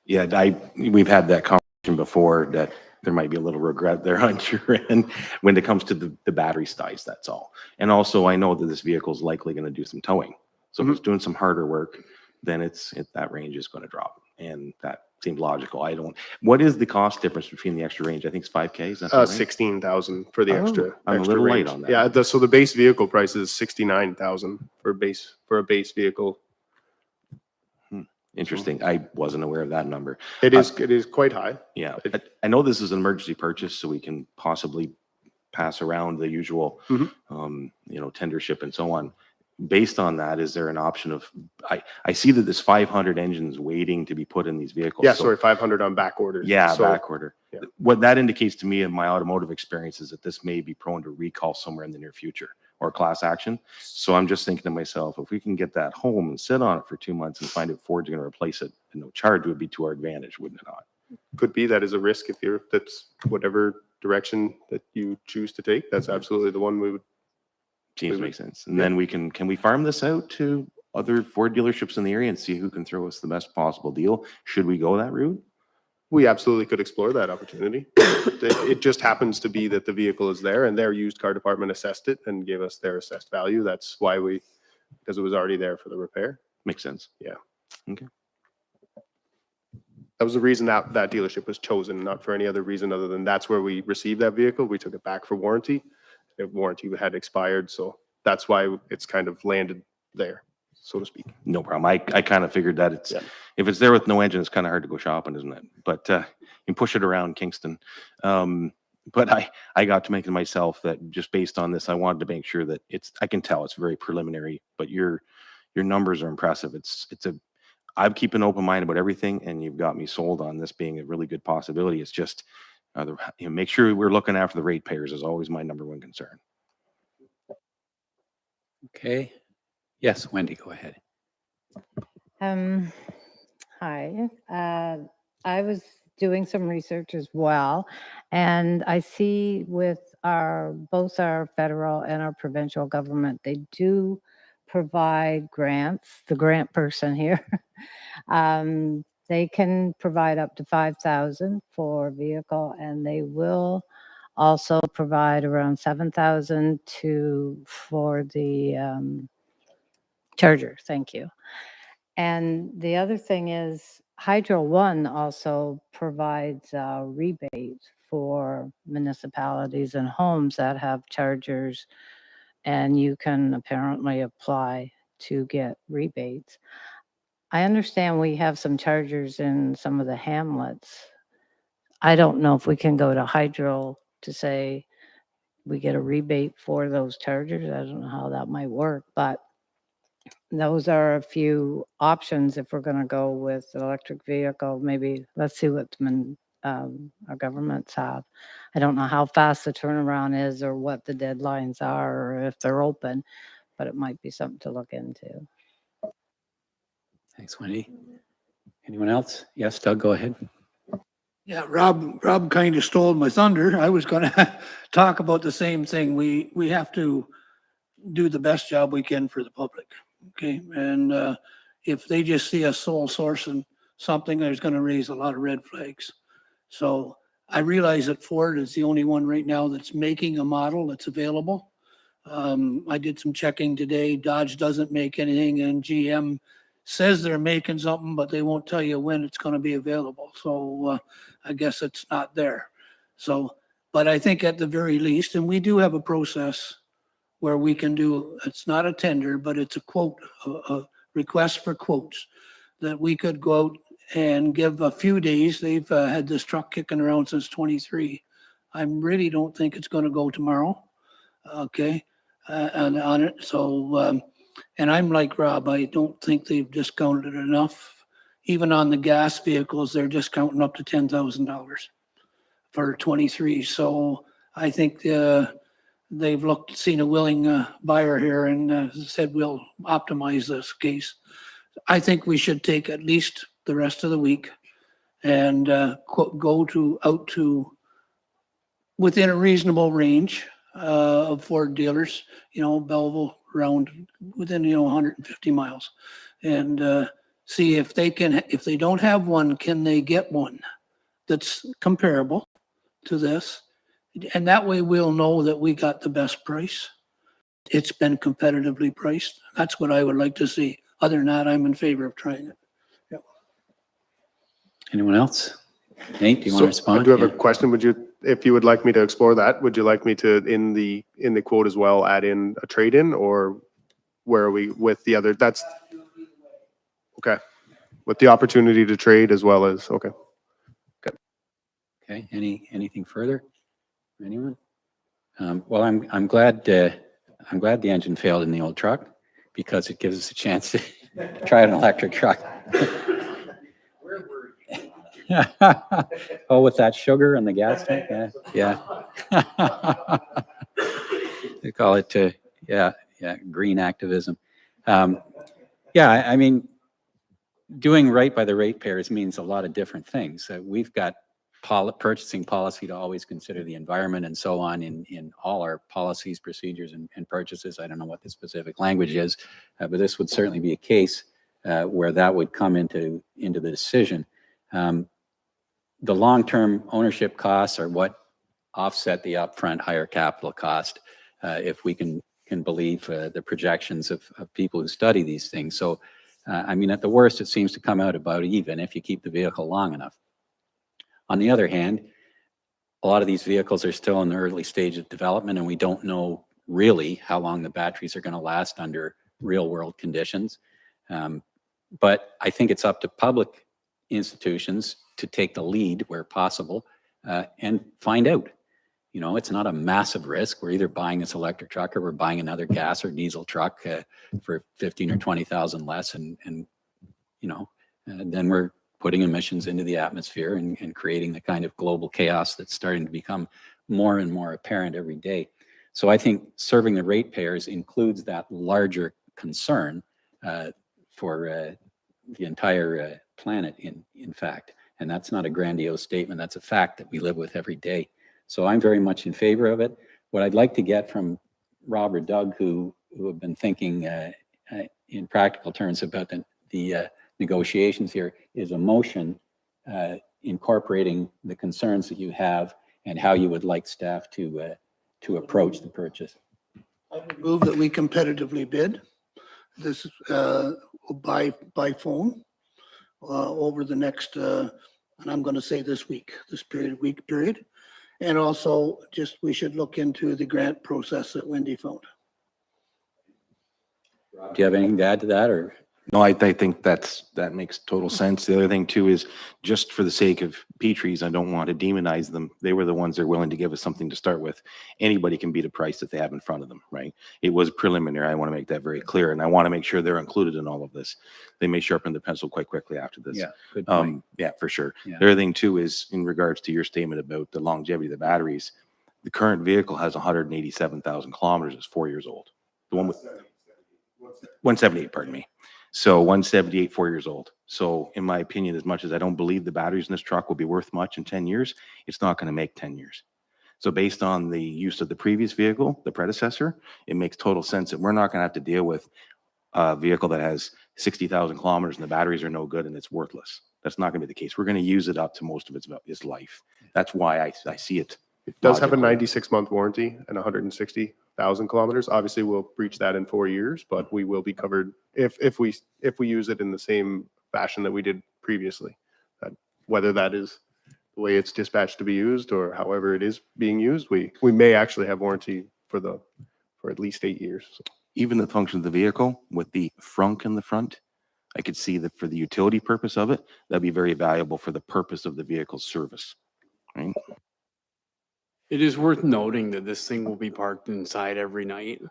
Yeah, we've had that conversation before that there might be a little regret there on your end when it comes to the battery size, that's all. And also I know that this vehicle is likely going to do some towing. So if it's doing some harder work, then that range is going to drop. And that seems logical. What is the cost difference between the extra range? I think it's 5K. Is that right? 16,000 for the extra. I'm a little range. light on that. Yeah. So the base vehicle price is 69,000 for a base vehicle. Interesting. I wasn't aware of that number. It is quite high. Yeah. I know this is an emergency purchase, so we can possibly pass around the usual, tendership and so on. Based on that, is there an option of, I see that there's 500 engines waiting to be put in these vehicles. Yeah, sorry, 500 on back order. Yeah, back order. Yeah. What that indicates to me in my automotive experience is that this may be prone to recall somewhere in the near future or class action. So I'm just thinking to myself, if we can get that home and sit on it for 2 months and find out Ford's going to replace it and no charge, would be to our advantage, wouldn't it not? Could be. That is a risk that's whatever direction that you choose to take. That's absolutely the one we would. Seems to make sense. And then can we farm this out to other Ford dealerships in the area and see who can throw us the best possible deal? Should we go that route? We absolutely could explore that opportunity. It just happens to be that the vehicle is there and their used car department assessed it and gave us their assessed value. That's why because it was already there for the repair. Makes sense. Yeah. Okay. That was the reason that dealership was chosen, not for any other reason other than that's where we received that vehicle. We took it back for warranty. The warranty had expired, so that's why it's kind of landed there, so to speak. No problem. I kind of figured that if it's there with no engine, it's kind of hard to go shopping, isn't it? But you can push it around Kingston. But I got to make it myself that just based on this, I wanted to make sure that I can tell it's very preliminary, but your numbers are impressive. I'm keeping an open mind about everything, and you've got me sold on this being a really good possibility. It's just make sure we're looking after the ratepayers is always my number one concern. Okay. Yes, Wendy, go ahead. Hi. I was doing some research as well, and I see with both our federal and our provincial government, they do provide grants. The grant person here, they can provide up to $5,000 for a vehicle, and they will also provide around $7,000 for the charger. Thank you. And the other thing is Hydro One also provides a rebate for municipalities and homes that have chargers, and you can apparently apply to get rebates. I understand we have some chargers in some of the hamlets. I don't know if we can go to Hydro to say we get a rebate for those chargers. I don't know how that might work, but those are a few options if we're going to go with an electric vehicle. Maybe let's see what our governments have. I don't know how fast the turnaround is or what the deadlines are or if they're open, but it might be something to look into. Thanks, Wendy. Anyone else? Yes, Doug, go ahead. Yeah, Rob kind of stole my thunder. I was gonna talk about the same thing. We have to do the best job we can for the public, okay? And if they just see us sole sourcing something, there's gonna raise a lot of red flags. So I realize that Ford is the only one right now that's making a model that's available. I did some checking today. Dodge doesn't make anything, and GM says they're making something, but they won't tell you when it's going to be available. So I guess it's not there. So, but I think at the very least, and we do have a process where we can do, it's not a tender, but it's a quote, a request for quotes that we could go out and give a few days. They've had this truck kicking around since 23. I really don't think it's going to go tomorrow. Okay. And on it. So, and I'm like Rob, I don't think they've discounted it enough. Even on the gas vehicles, they're discounting up to $10,000 for 23. So I think they've seen a willing buyer here and said, we'll optimize this case. I think we should take at least the rest of the week and go out to within a reasonable range of Ford dealers, Belleville around within, 150 miles and see if they can, if they don't have one, can they get one that's comparable to this? And that way we'll know that we got the best price. It's been competitively priced. That's what I would like to see. Other than that, I'm in favor of trying it. Yep. Anyone else? Nate, do you want to respond? I do have a question. If you would like me to explore that, would you like me to, in the quote as well, add in a trade-in, or where are we with the other? That's okay. With the opportunity to trade as well as, okay. Okay, anything further? Anyone? Well, I'm glad the engine failed in the old truck because it gives us a chance to try an electric truck. Oh, with that sugar and the gas tank? Yeah. They call it, green activism. I mean, doing right by the ratepayers means a lot of different things. We've got purchasing policy to always consider the environment and so on in all our policies, procedures, and purchases. I don't know what the specific language is, but this would certainly be a case where that would come into the decision. The long-term ownership costs are what offset the upfront higher capital cost, if we can believe the projections of people who study these things. So, I mean, at the worst, it seems to come out about even if you keep the vehicle long enough. On the other hand, a lot of these vehicles are still in the early stage of development, and we don't know really how long the batteries are going to last under real-world conditions. But I think it's up to public institutions to take the lead where possible and find out. It's not a massive risk. We're either buying this electric truck or we're buying another gas or diesel truck for 15 or 20,000 less, and then we're putting emissions into the atmosphere and creating the kind of global chaos that's starting to become more and more apparent every day. So I think serving the ratepayers includes that larger concern for the entire planet, in fact. And that's not a grandiose statement. That's a fact that we live with every day. So I'm very much in favor of it. What I'd like to get from Rob or Doug, who have been thinking in practical terms about the negotiations here, is a motion incorporating the concerns that you have and how you would like staff to approach the purchase. I would move that we competitively bid this by phone over the next, and I'm going to say this week period, And also, just, we should look into the grant process that Wendy found. Do you have anything to add to that, or? No, I think that makes total sense. The other thing too is, just for the sake of Petrie's, I don't want to demonize them. They were the ones that are willing to give us something to start with. Anybody can beat a price that they have in front of them, right? It was preliminary. I want to make that very clear, and I want to make sure they're included in all of this. They may sharpen the pencil quite quickly after this. Yeah, good point. Yeah, for sure. Yeah. The other thing too is, in regards to your statement about the longevity of the batteries, the current vehicle has 187,000 kilometers. It's 4 years old. The one with 178, pardon me. So 178, 4 years old. So in my opinion, as much as I don't believe the batteries in this truck will be worth much in 10 years, it's not going to make 10 years. So based on the use of the previous vehicle, the predecessor, it makes total sense that we're not going to have to deal with a vehicle that has 60,000 kilometers and the batteries are no good and it's worthless. That's not going to be the case. We're going to use it up to most of its life. That's why I see it. It does have a logically. 96-month warranty and 160,000 kilometers. Obviously, we'll breach that in 4 years, but we will be covered if we use it in the same fashion that we did previously. Whether that is the way it's dispatched to be used or however it is being used, we may actually have warranty for at least 8 years. So. Even the function of the vehicle with the frunk in the front, I could see that for the utility purpose of it, that'd be very valuable for the purpose of the vehicle's service, right? It is worth noting that this thing will be parked inside every night.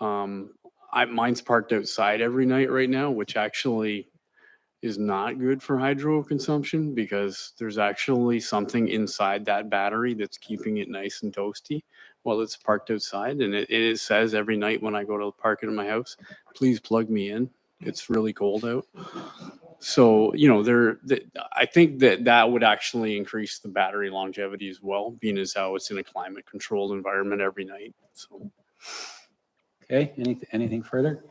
Mine's parked outside every night right now, which actually is not good for hydro consumption because there's actually something inside that battery that's keeping it nice and toasty while it's parked outside. And it says every night when I go to park it in my house, please plug me in. It's really cold out. So, I think that would actually increase the battery longevity as well, being as how it's in a climate controlled environment every night. So. Okay, anything further?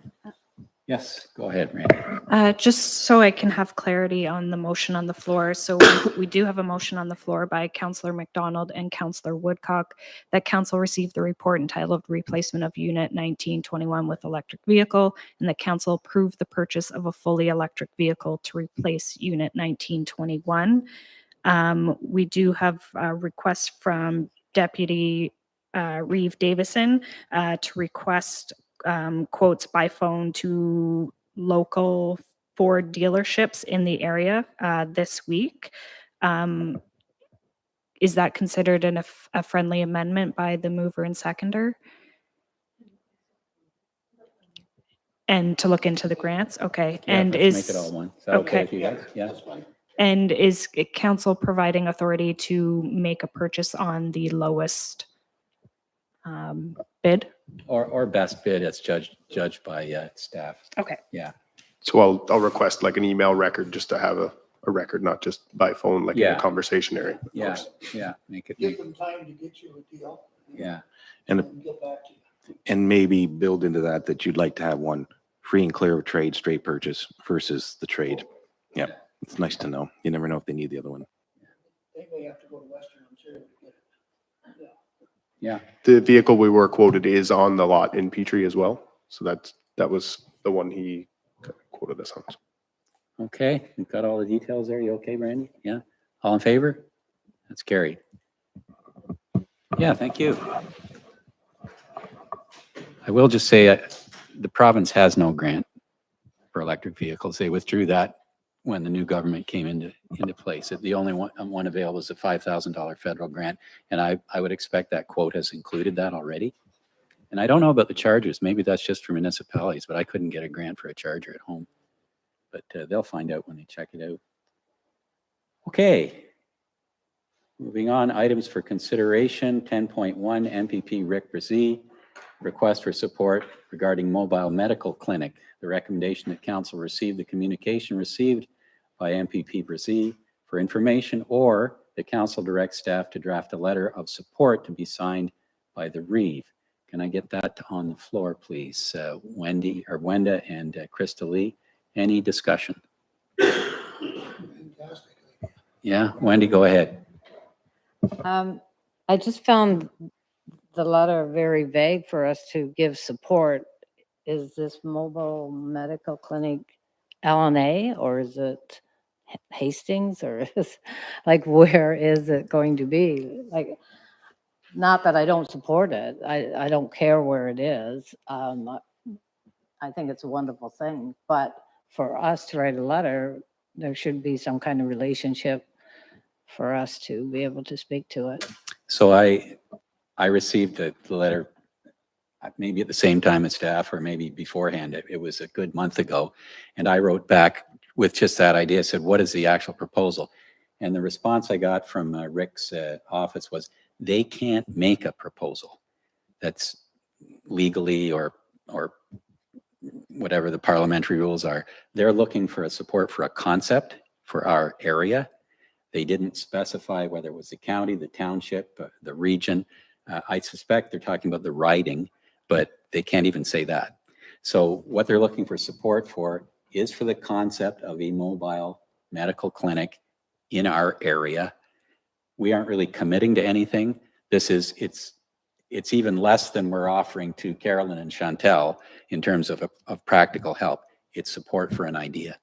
Yes, go ahead, Randy. Just so I can have clarity on the motion on the floor. So we do have a motion on the floor by Councillor McDonald and Councillor Woodcock that council received the report entitled Replacement of Unit 1921 with Electric Vehicle, and that council approved the purchase of a fully electric vehicle to replace Unit 1921. We do have a request from Deputy Reeve Davison to request quotes by phone to local Ford dealerships in the area this week. Is that considered a friendly amendment by the mover and seconder? And to look into the grants? Okay. Yeah, and let's is make it all one. Is that okay with you guys? Yeah. And is council providing authority to make a purchase on the lowest bid? Or best bid as judged by staff. Okay. Yeah. So I'll request like an email record just to have a record, not just by phone, like in Yeah. a conversation area. Of Yeah. course. Yeah. Make Give them time to get you a deal. yeah. And get back to you. And maybe build into that you'd like to have one free and clear of trade, straight purchase versus the trade. Yeah, it's nice to know. You never know if they need the other one. They may have to go to Western Ontario to get it. Yeah. The vehicle we were quoted is on the lot in Petrie as well. So that was the one he quoted us on. Okay, we've got all the details there. You okay, Randy? Yeah. All in favor? That's carried. Yeah, thank you. I will just say the province has no grant for electric vehicles. They withdrew that when the new government came into place. The only one available is a $5,000 federal grant, and I would expect that quote has included that already. And I don't know about the chargers. Maybe that's just for municipalities, but I couldn't get a grant for a charger at home. But they'll find out when they check it out. Okay. Moving on, items for consideration. 10.1, MPP Rick Brzee, request for support regarding mobile medical clinic. The recommendation that council receive the communication received by MPP Brzee for information, or the council directs staff to draft a letter of support to be signed by the Reeve. Can I get that on the floor, please? Wenda and Krista Lee. Any discussion? Yeah, Wendy, go ahead. I just found the letter very vague for us to give support. Is this mobile medical clinic LNA, or is it Hastings, or is like, where is it going to be? Like, not that I don't support it. I don't care where it is. I think it's a wonderful thing, but for us to write a letter, there should be some kind of relationship for us to be able to speak to it. So I received the letter maybe at the same time as staff or maybe beforehand. It was a good month ago. And I wrote back with just that idea, said, what is the actual proposal? And the response I got from Rick's office was, they can't make a proposal that's legally or whatever the parliamentary rules are. They're looking for a support for a concept for our area. They didn't specify whether it was the county, the township, the region. I suspect they're talking about the riding, but they can't even say that. So what they're looking for support for is for the concept of a mobile medical clinic in our area. We aren't really committing to anything. It's even less than we're offering to Carolyn and Chantel in terms of practical help. It's support for an idea.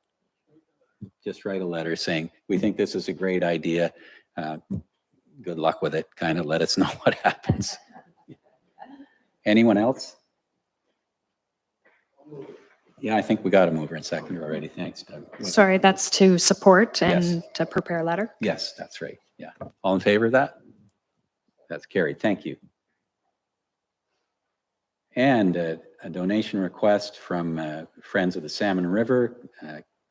Just write a letter saying, we think this is a great idea. Good luck with it. Kind of let us know what happens. Anyone else? Yeah, I think we got a mover and seconder already. Thanks, Doug. Sorry, that's to support and Yes. to prepare a letter. Yes, that's right. Yeah. All in favor of that? That's carried. Thank you. And a donation request from Friends of the Salmon River.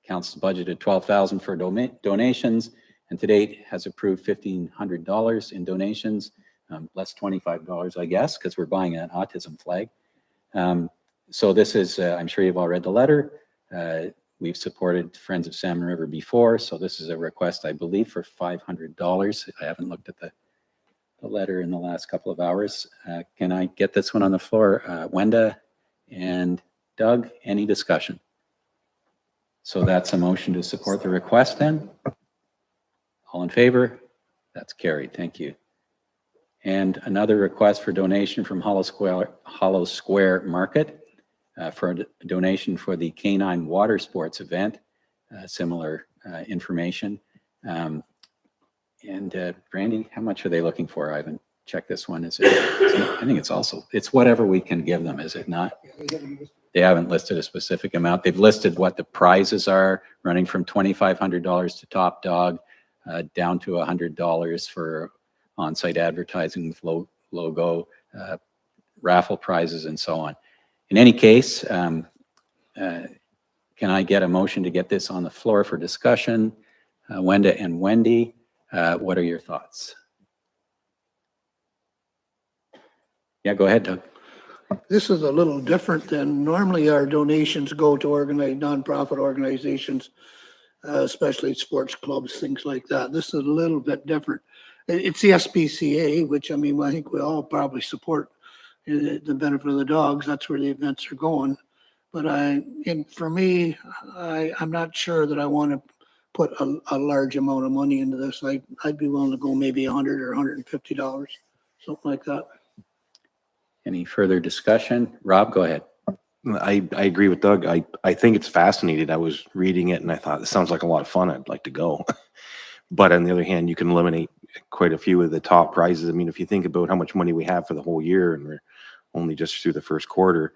Council budgeted $12,000 for donations, and to date has approved $1,500 in donations, less $25, I guess, because we're buying an autism flag. So this is, I'm sure you've all read the letter. We've supported Friends of Salmon River before, so this is a request, I believe, for $500. I haven't looked at the letter in the last couple of hours. Can I get this one on the floor? Wenda and Doug, any discussion? So that's a motion to support the request then? All in favor? That's carried. Thank you. And another request for donation from Hollow Square Market for a donation for the Canine Water Sports event. Similar information. And Brandy, how much are they looking for? I haven't checked this one. I think it's whatever we can give them, is it not? They haven't listed a specific amount. They've listed what the prizes are, running from $2,500 to top dog, down to $100 for on-site advertising with logo, raffle prizes, and so on. In any case, can I get a motion to get this on the floor for discussion? Wenda and Wendy, what are your thoughts? Yeah, go ahead, Doug. This is a little different than normally our donations go to organized nonprofit organizations, especially sports clubs, things like that. This is a little bit different. It's the SPCA, which I mean, I think we all probably support the benefit of the dogs. That's where the events are going. But for me, I'm not sure that I want to put a large amount of money into this. I'd be willing to go maybe $100 or $150, something like that. Any further discussion? Rob, go ahead. I agree with Doug. I think it's fascinating. I was reading it and I thought, this sounds like a lot of fun. I'd like to go. But on the other hand, you can eliminate quite a few of the top prizes. I mean, if you think about how much money we have for the whole year and we're only just through the first quarter,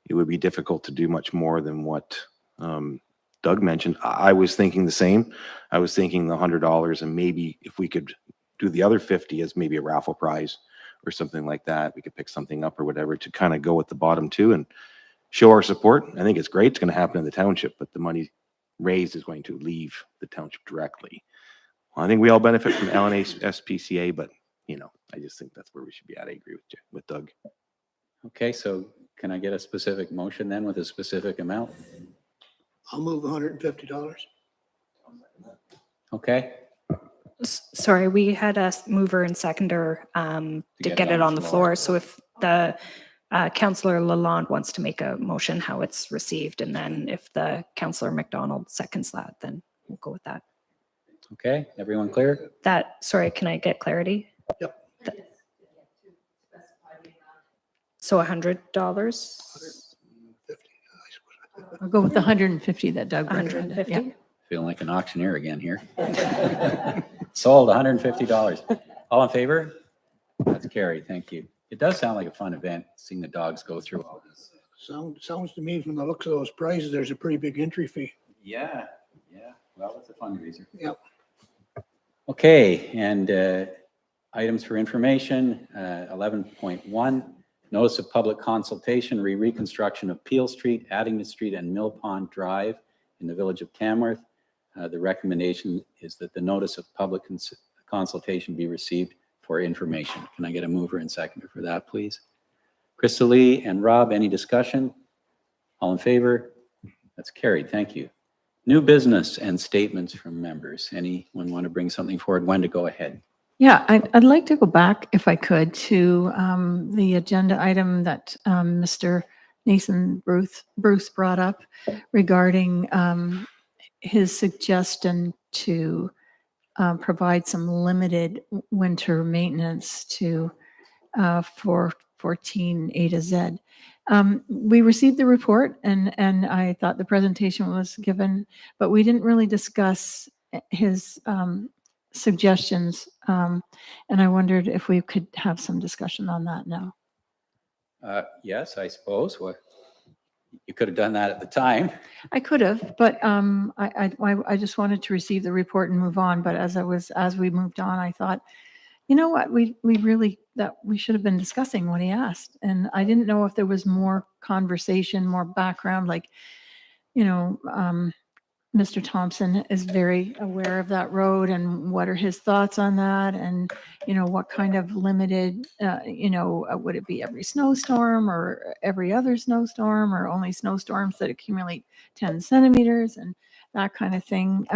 it would be difficult to do much more than what Doug mentioned. I was thinking the same. I was thinking the $100, and maybe if we could do the other 50 as maybe a raffle prize or something like that, we could pick something up or whatever to kind of go with the bottom two and show our support. I think it's great. It's going to happen in the township, but the money raised is going to leave the township directly. Well, I think we all benefit from LNA SPCA, but I just think that's where we should be at. I agree with Doug. Okay, so can I get a specific motion then with a specific amount? I'll move $150. Okay. Sorry, we had a mover and seconder to get it on the floor. So if the Councillor Lalonde wants to make a motion, how it's received, and then if the Councillor McDonald seconds that, then we'll go with that. Okay, everyone clear? Sorry, can I get clarity? Yep. So $100? I'll go with the 150 that Doug recommended. 150? Yeah. Feeling like an auctioneer again here. Sold $150. All in favor? That's carried. Thank you. It does sound like a fun event, seeing the dogs go through all this. Sounds to me from the looks of those prizes, there's a pretty big entry fee. Yeah, yeah. Well, it's a fundraiser. Yep. Okay, and items for information, 11.1, notice of public consultation, reconstruction of Peel Street, Addington Street, and Mill Pond Drive in the village of Tamworth. The recommendation is that the notice of public consultation be received for information. Can I get a mover and seconder for that, please? Crystal Lee and Rob, any discussion? All in favor? That's carried. Thank you. New business and statements from members. Anyone want to bring something forward? When to go ahead? Yeah, I'd like to go back, if I could, to the agenda item that Mr. Nathan Bruce brought up regarding his suggestion to provide some limited winter maintenance to for 14 A to Z. We received the report and I thought the presentation was given, but we didn't really discuss his suggestions. And I wondered if we could have some discussion on that now. Yes, I suppose. Well, you could have done that at the time. I could have, but I just wanted to receive the report and move on. But as we moved on, I thought, you know what, we should have been discussing what he asked. And I didn't know if there was more conversation, more background, like, you know, Mr. Thompson is very aware of that road and what are his thoughts on that? And, you know, what kind of limited, would it be every snowstorm or every other snowstorm or only snowstorms that accumulate 10 centimeters and that kind of thing?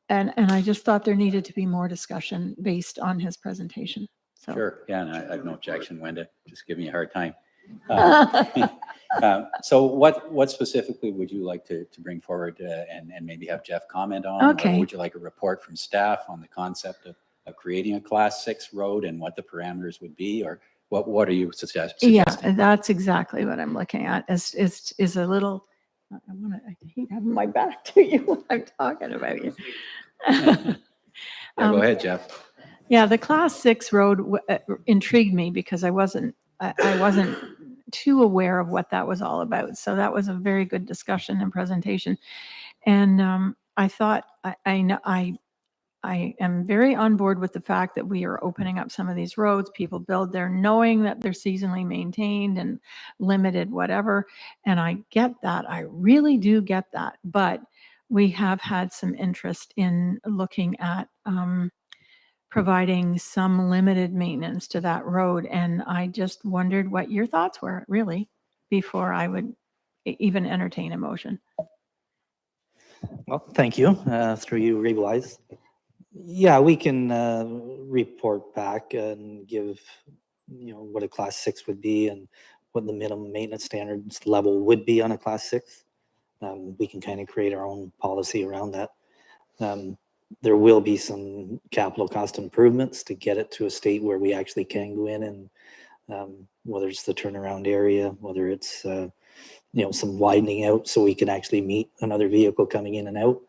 And I just thought there needed to be more discussion based on his presentation. So. Sure. Yeah, and I have no objection, Wenda. Just give me a hard time. So what specifically would you like to bring forward and maybe have Jeff comment on? Okay. Or would you like a report from staff on the concept of creating a class 6 road and what the parameters would be? Or what are you suggesting? Yeah, that's exactly what I'm looking at. Is a little, I hate having my back to you when I'm talking about you. Yeah, go ahead, Jeff. Yeah, the class 6 road intrigued me because I wasn't too aware of what that was all about. So that was a very good discussion and presentation. And I thought I am very on board with the fact that we are opening up some of these roads. People build there knowing that they're seasonally maintained and limited, whatever. And I get that. I really do get that. But we have had some interest in looking at providing some limited maintenance to that road. And I just wondered what your thoughts were, really, before I would even entertain a motion. Well, thank you. Through you, Revise. Yeah, we can report back and give, what a class 6 would be and what the minimum maintenance standards level would be on a class 6. We can kind of create our own policy around that. There will be some capital cost improvements to get it to a state where we actually can go in and whether it's the turnaround area, whether it's some widening out so we can actually meet another vehicle coming in and out.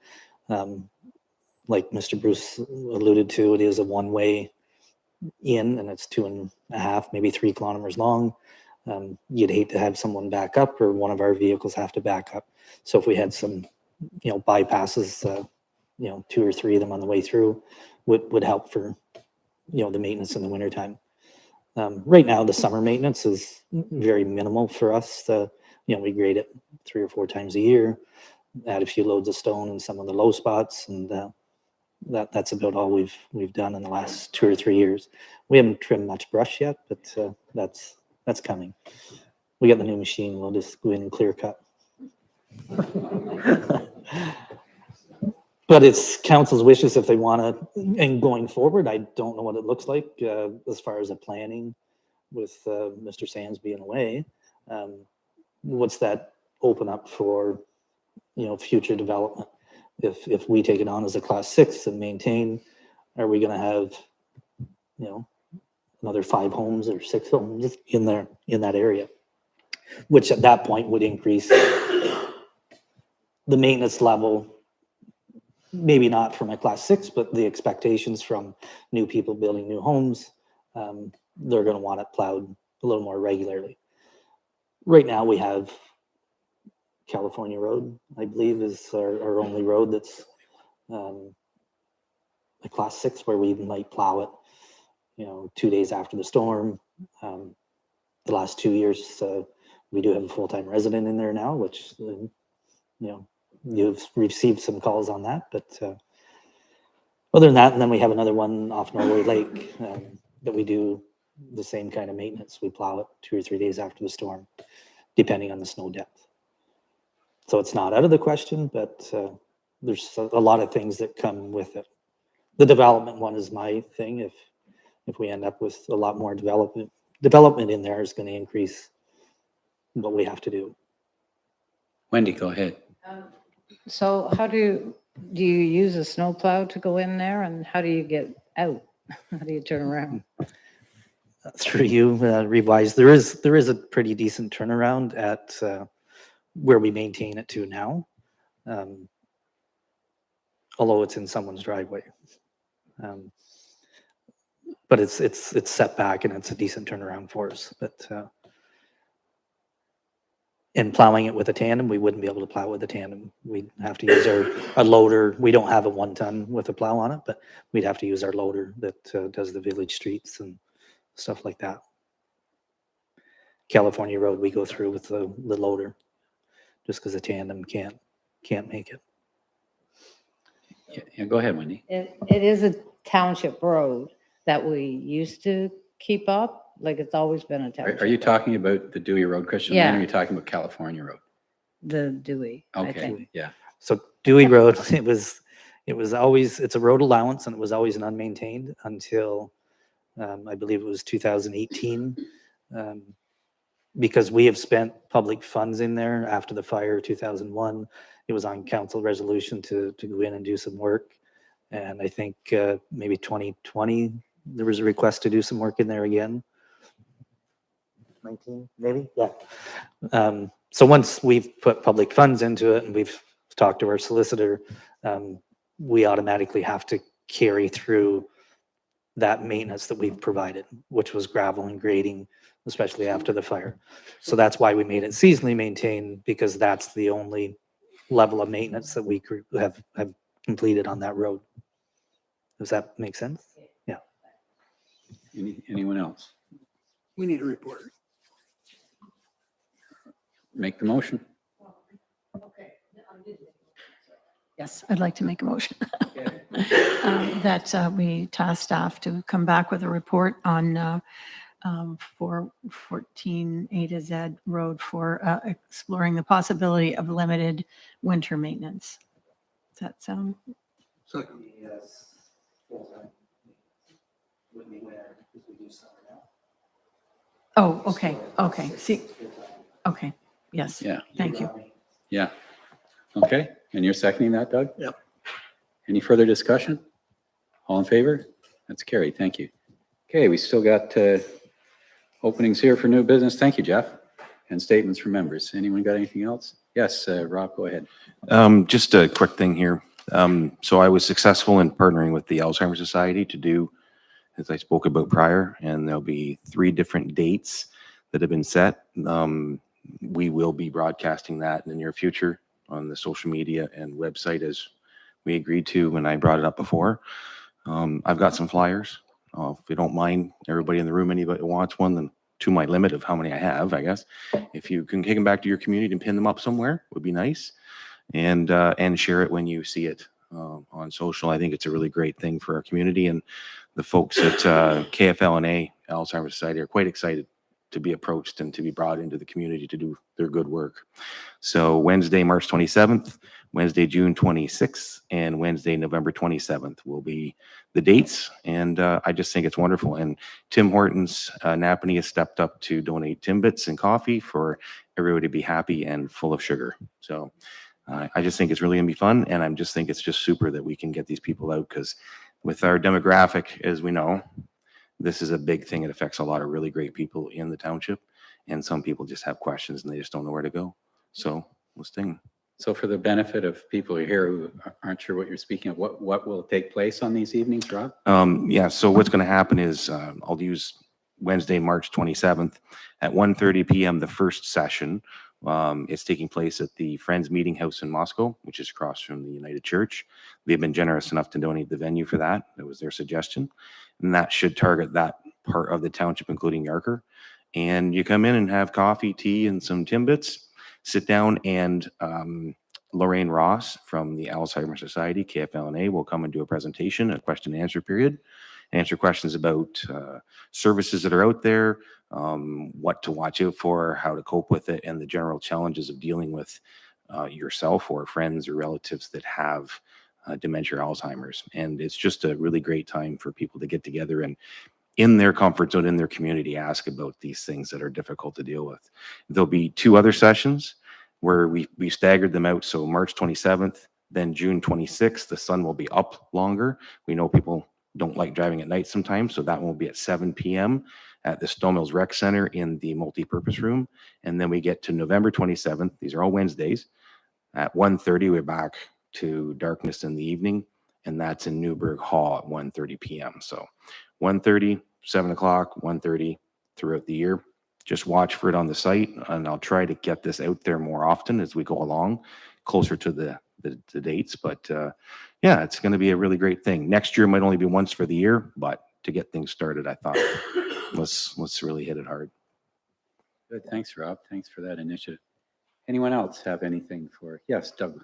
Like Mr. Bruce alluded to, it is a one-way in and it's 2.5, maybe 3 kilometers long. You'd hate to have someone back up or one of our vehicles have to back up. So if we had some, bypasses, 2 or 3 of them on the way through would help for, the maintenance in the wintertime. Right now, the summer maintenance is very minimal for us. We grade it 3 or 4 times a year, add a few loads of stone in some of the low spots, and that's about all we've done in the last 2 or 3 years. We haven't trimmed much brush yet, but that's coming. We got the new machine. We'll just go in and clear cut. But it's council's wishes if they want to. And going forward, I don't know what it looks like as far as the planning with Mr. Sands being away. What's that open up for, future development? If we take it on as a class 6 and maintain, are we going to have, another 5 homes or 6 homes in that area, which at that point would increase the maintenance level. Maybe not from a class 6, but the expectations from new people building new homes they're going to want it plowed a little more regularly. Right now, we have California Road, I believe, is our only road that's a class 6 where we might plow it, 2 days after the storm. The last 2 years, we do have a full-time resident in there now, which, you've received some calls on that. But other than that, and then we have another one off Norway Lake that we do the same kind of maintenance. We plow it 2 or 3 days after the storm, depending on the snow depth. So it's not out of the question, but there's a lot of things that come with it. The development one is my thing. If we end up with a lot more development in there, is going to increase what we have to do. Wendy, go ahead. So how do you use a snowplow to go in there, and how do you get out? How do you turn around? Through you, Revise, there is a pretty decent turnaround at where we maintain it to now, although it's in someone's driveway. But it's set back, and it's a decent turnaround for us. But in plowing it with a tandem, we wouldn't be able to plow with a tandem. We'd have to use our loader. We don't have a 1-ton with a plow on it, but we'd have to use our loader that does the village streets and stuff like that. California Road, we go through with the loader, just because a tandem can't make it. Yeah, go ahead, Wendy. It is a township road that we used to keep up. Like, it's always been a township. Are you talking about the Dewey Road, Christian Lane, or are you talking about California Road? The Dewey, I Okay, think. yeah. So Dewey Road, it was always, it's a road allowance, and it was always an unmaintained until I believe it was 2018, because we have spent public funds in there after the fire 2001. It was on council resolution to go in and do some work. And I think maybe 2020, there was a request to do some work in there again. 19, maybe? Yeah. So once we've put public funds into it and we've talked to our solicitor, we automatically have to carry through that maintenance that we've provided, which was gravel and grading, especially after the fire. So that's why we made it seasonally maintained, because that's the only level of maintenance that we have completed on that road. Does that make sense? Yeah. Anyone else? We need a report. Make the motion. Yes, I'd like to make a motion that we task staff to come back with a report on for 14 A to Z road for exploring the possibility of limited winter maintenance. Does that sound? Second. Yes. Oh, okay, okay, see, okay, yes. Yeah. Thank you. Yeah. Okay, and you're seconding that, Doug? Yep. Any further discussion? All in favor? That's carried. Thank you. Okay, we still got openings here for new business. Thank you, Jeff. And statements from members. Anyone got anything else? Yes, Rob, go ahead. Just a quick thing here. So I was successful in partnering with the Alzheimer's Society to do, as I spoke about prior, and there'll be 3 different dates that have been set. We will be broadcasting that in the near future on the social media and website, as we agreed to when I brought it up before. I've got some flyers. If you don't mind, everybody in the room, anybody who wants one, then to my limit of how many I have, I guess. If you can take them back to your community and pin them up somewhere, would be nice. And share it when you see it on social. I think it's a really great thing for our community, and the folks at KFL&A, Alzheimer's Society, are quite excited to be approached and to be brought into the community to do their good work. So Wednesday, March 27th, Wednesday, June 26th, and Wednesday, November 27th will be the dates. And I just think it's wonderful. And Tim Hortons Napanee has stepped up to donate Timbits and coffee for everybody to be happy and full of sugar. So I just think it's really gonna be fun. And I just think it's just super that we can get these people out, because with our demographic, as we know, this is a big thing. It affects a lot of really great people in the township. And some people just have questions and they just don't know where to go. So let's sting. So for the benefit of people here who aren't sure what you're speaking of, what will take place on these evenings, Rob? Yeah, so what's going to happen is I'll use Wednesday, March 27th at 1:30 p.m. The first session. It's taking place at the Friends Meeting House in Moscow, which is across from the United Church. They've been generous enough to donate the venue for that. That was their suggestion. And that should target that part of the township, including Yarker. And you come in and have coffee, tea, and some Timbits. Sit down, and Lorraine Ross from the Alzheimer's Society, KFLNA, will come and do a presentation, a question and answer period, answer questions about services that are out there, what to watch out for, how to cope with it, and the general challenges of dealing with yourself or friends or relatives that have dementia or Alzheimer's. And it's just a really great time for people to get together and, in their comfort zone, in their community, ask about these things that are difficult to deal with. There'll be 2 other sessions where we staggered them out. So March 27th, then June 26th, the sun will be up longer. We know people don't like driving at night sometimes, so that will be at 7 p.m. at the Stone Mills Rec Center in the multi-purpose room. And then we get to November 27th. These are all Wednesdays. At 1:30, we're back to darkness in the evening, and that's in Newburgh Hall at 1:30 p.m. So 1:30, 7 o'clock, 1:30 throughout the year. Just watch for it on the site, and I'll try to get this out there more often as we go along, closer to the dates. But yeah, it's going to be a really great thing. Next year might only be once for the year, but to get things started, I thought let's really hit it hard. Good. Thanks, Rob. Thanks for that initiative. Anyone else have anything for? Yes, Doug.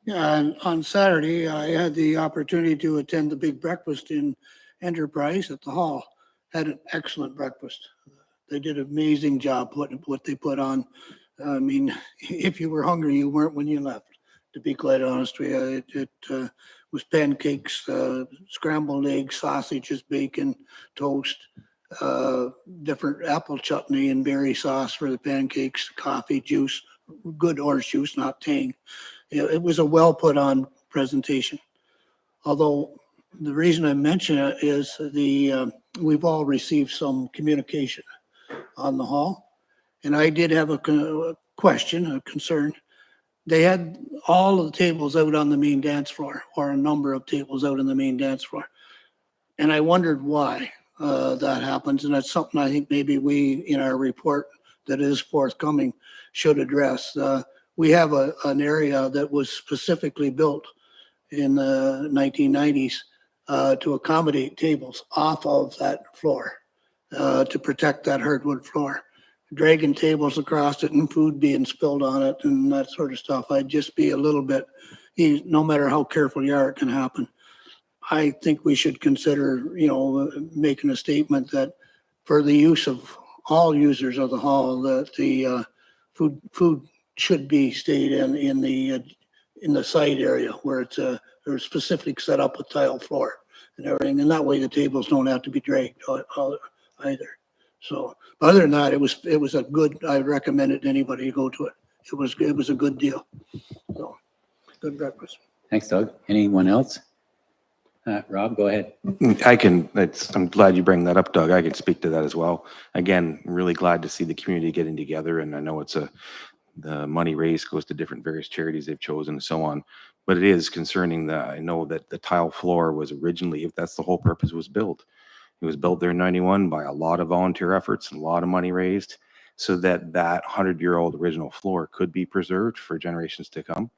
Yeah, and on Saturday, I had the opportunity to attend the big breakfast in Enterprise at the hall. Had an excellent breakfast. They did an amazing job putting what they put on. I mean, if you were hungry, you weren't when you left, to be quite honest with you. It was pancakes, scrambled eggs, sausages, bacon, toast, different apple chutney and berry sauce for the pancakes, coffee, juice, good orange juice, not tang. It was a well put on presentation. Although the reason I mention it is we've all received some communication on the hall. And I did have a question, a concern. They had all of the tables out on the main dance floor, or a number of tables out on the main dance floor. And I wondered why that happens. And that's something I think maybe we, in our report that is forthcoming, should address. We have an area that was specifically built in the 1990s to accommodate tables off of that floor to protect that hardwood floor. Dragging tables across it and food being spilled on it and that sort of stuff. I'd just be a little bit, no matter how careful you are, it can happen. I think we should consider, making a statement that for the use of all users of the hall, that the food should be stayed in the side area where it's specifically set up with tile floor and everything, and that way the tables don't have to be dragged either. So, other than that, it was a good. I recommend it to anybody to go to it. It was a good deal. So, good breakfast. Thanks, Doug. Anyone else? Rob, go ahead. I'm glad you bring that up, Doug. I can speak to that as well. Again, really glad to see the community getting together, and I know the money raised goes to different various charities they've chosen and so on. But it is concerning that I know that the tile floor was originally, if that's the whole purpose, was built. It was built there in 91 by a lot of volunteer efforts and a lot of money raised so that 100-year-old original floor could be preserved for generations to come.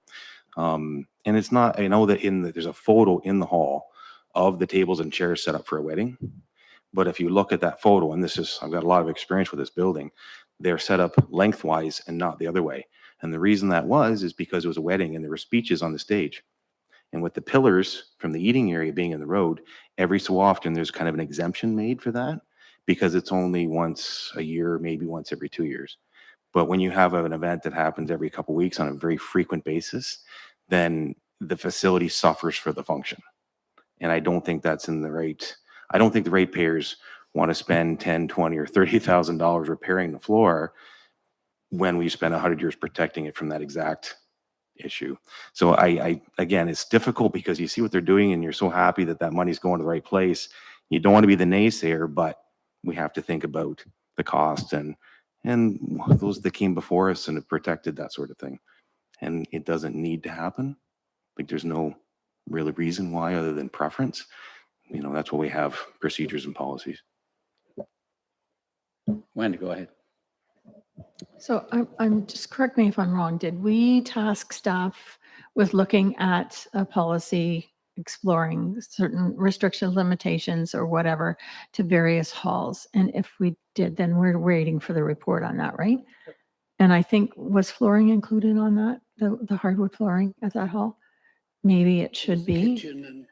And it's not, I know that there's a photo in the hall of the tables and chairs set up for a wedding. But if you look at that photo, and I've got a lot of experience with this building, they're set up lengthwise and not the other way. And the reason that is because it was a wedding and there were speeches on the stage. And with the pillars from the eating area being in the road, every so often there's kind of an exemption made for that because it's only once a year, maybe once every 2 years. But when you have an event that happens every couple of weeks on a very frequent basis, then the facility suffers for the function. And I don't think that's I don't think the ratepayers want to spend $10,000, $20,000 or $30,000 repairing the floor when we spent 100 years protecting it from that exact issue. So again, it's difficult because you see what they're doing and you're so happy that money's going to the right place. You don't want to be the naysayer, but we have to think about the cost and those that came before us and have protected that sort of thing. and it doesn't need to happen, like there's no real reason why other than preference, that's why we have procedures and policies. Wendy, go ahead. So I'm just, correct me if I'm wrong, did we task staff with looking at a policy exploring certain restriction limitations or whatever to various halls? And if we did, then we're waiting for the report on that, right? And I think, was flooring included on that, the hardwood flooring at that hall? Maybe it should be. Kitchen and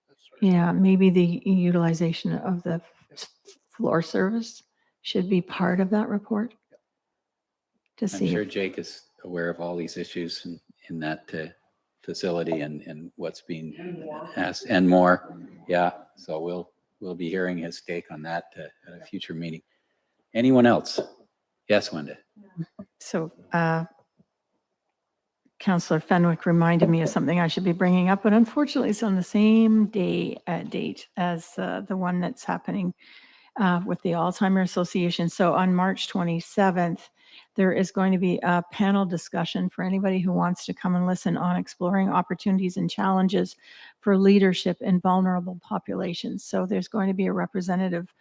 that sort of Yeah, maybe the utilization of the floor service should be part of that report. To I'm see sure if, Jake is aware of all these issues in that facility and what's being asked and more. Yeah, so we'll be hearing his take on that at a future meeting. Anyone else? Yes, Wenda. so Councillor Fenwick reminded me of something I should be bringing up, but unfortunately it's on the same date as the one that's happening with the Alzheimer's Association. So on March 27th, there is going to be a panel discussion for anybody who wants to come and listen on exploring opportunities and challenges for leadership in vulnerable populations. So there's going to be a representative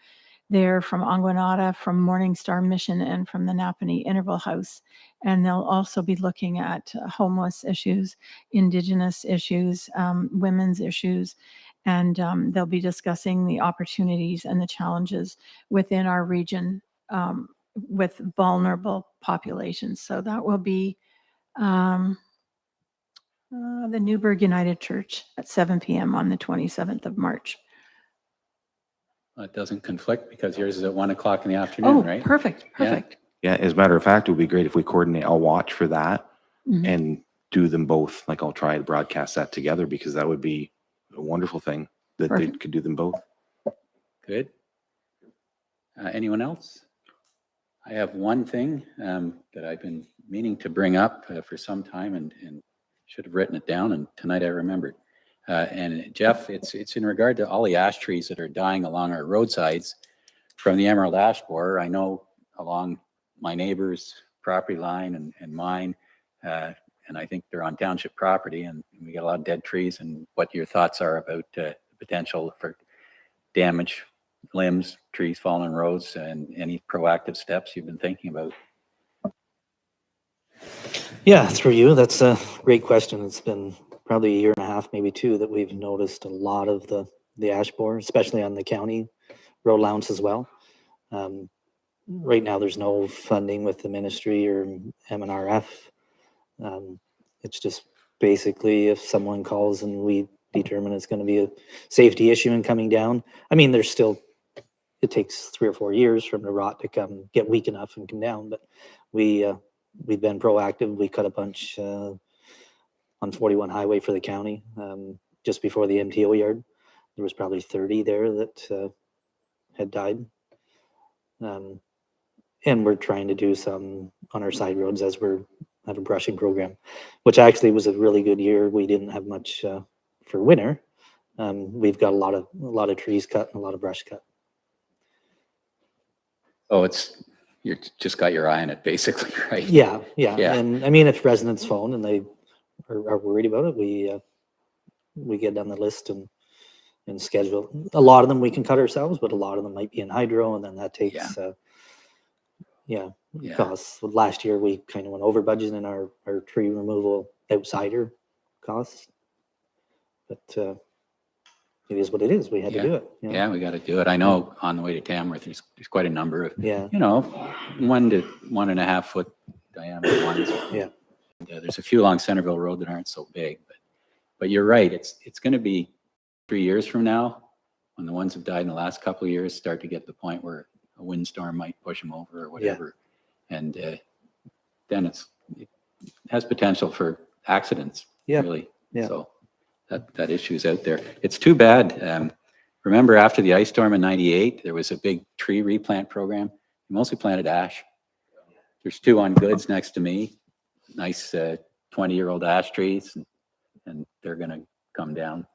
there from Anguanata, from Morning Star Mission, and from the Napanee Interval House. And they'll also be looking at homeless issues, Indigenous issues, women's issues, and they'll be discussing the opportunities and the challenges within our region with vulnerable populations. So that will be the Newburgh United Church at 7 p.m. on the 27th of March. It doesn't conflict because yours is at 1 o'clock in the afternoon, Oh, right? perfect, perfect. Yeah, as a matter of fact, it would be great if we coordinate. I'll watch for that Mhm. and do them both. Like I'll try to broadcast that together because that would be a wonderful thing that they Perfect. could do them both. Good. Anyone else? I have one thing that I've been meaning to bring up for some time and should have written it down, and tonight I remembered. And Jeff, it's in regard to all the ash trees that are dying along our roadsides from the emerald ash borer. I know along my neighbor's property line and mine, and I think they're on township property, and we got a lot of dead trees, and what your thoughts are about the potential for damage, limbs, trees falling in roads, and any proactive steps you've been thinking about. Yeah, through you. That's a great question. It's been probably a year and a half, maybe two, that we've noticed a lot of the ash borer, especially on the county road allowance as well. Right now, there's no funding with the ministry or MNRF. It's just basically if someone calls and we determine it's going to be a safety issue in coming down. I mean, there's still, it takes 3 or 4 years from the rot to get weak enough and come down, but we've been proactive. We cut a bunch on 41 highway for the county just before the MTO yard. There was probably 30 there that had died. And we're trying to do some on our side roads as we have a brushing program, which actually was a really good year. We didn't have much for winter. We've got a lot of trees cut and a lot of brush cut. Oh, you just got your eye on it, basically, right? Yeah. Yeah. And I mean, if residents phone and they are worried about it, we get on the list and schedule. A lot of them we can cut ourselves, but a lot of them might be in hydro, and then that takes costs. Last year we kind of went over budget in our tree removal outsider costs, but it is what it is. We had to do it. You know? Yeah, we got to do it. I know on the way to Tamworth, there's quite a number of, 1 to 1.5 foot diameter ones. Yeah. There's a few along Centerville Road that aren't so big, but you're right. It's going to be 3 years from now when the ones who've died in the last couple of years start to get to the point where a windstorm might push them over or whatever. Yeah. And then it has potential for accidents, really. Yeah. So that issue is out there. It's too bad. Remember after the ice storm in 98, there was a big tree replant program. We mostly planted ash. There's 2 on Goods next to me. Nice 20-year-old ash trees, and they're going to come down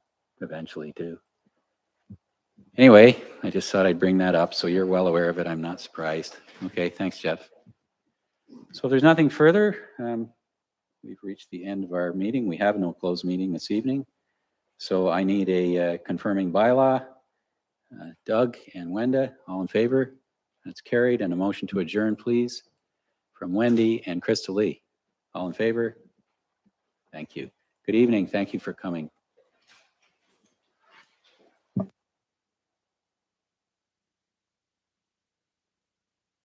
eventually too. Anyway, I just thought I'd bring that up, so you're well aware of it. I'm not surprised. Okay, thanks, Jeff. So if there's nothing further, we've reached the end of our meeting. We have no closed meeting this evening. So I need a confirming bylaw. Doug and Wenda, all in favor? That's carried. And a motion to adjourn, please, from Wendy and Krista Lee. All in favor? Thank you. Good evening. Thank you for coming.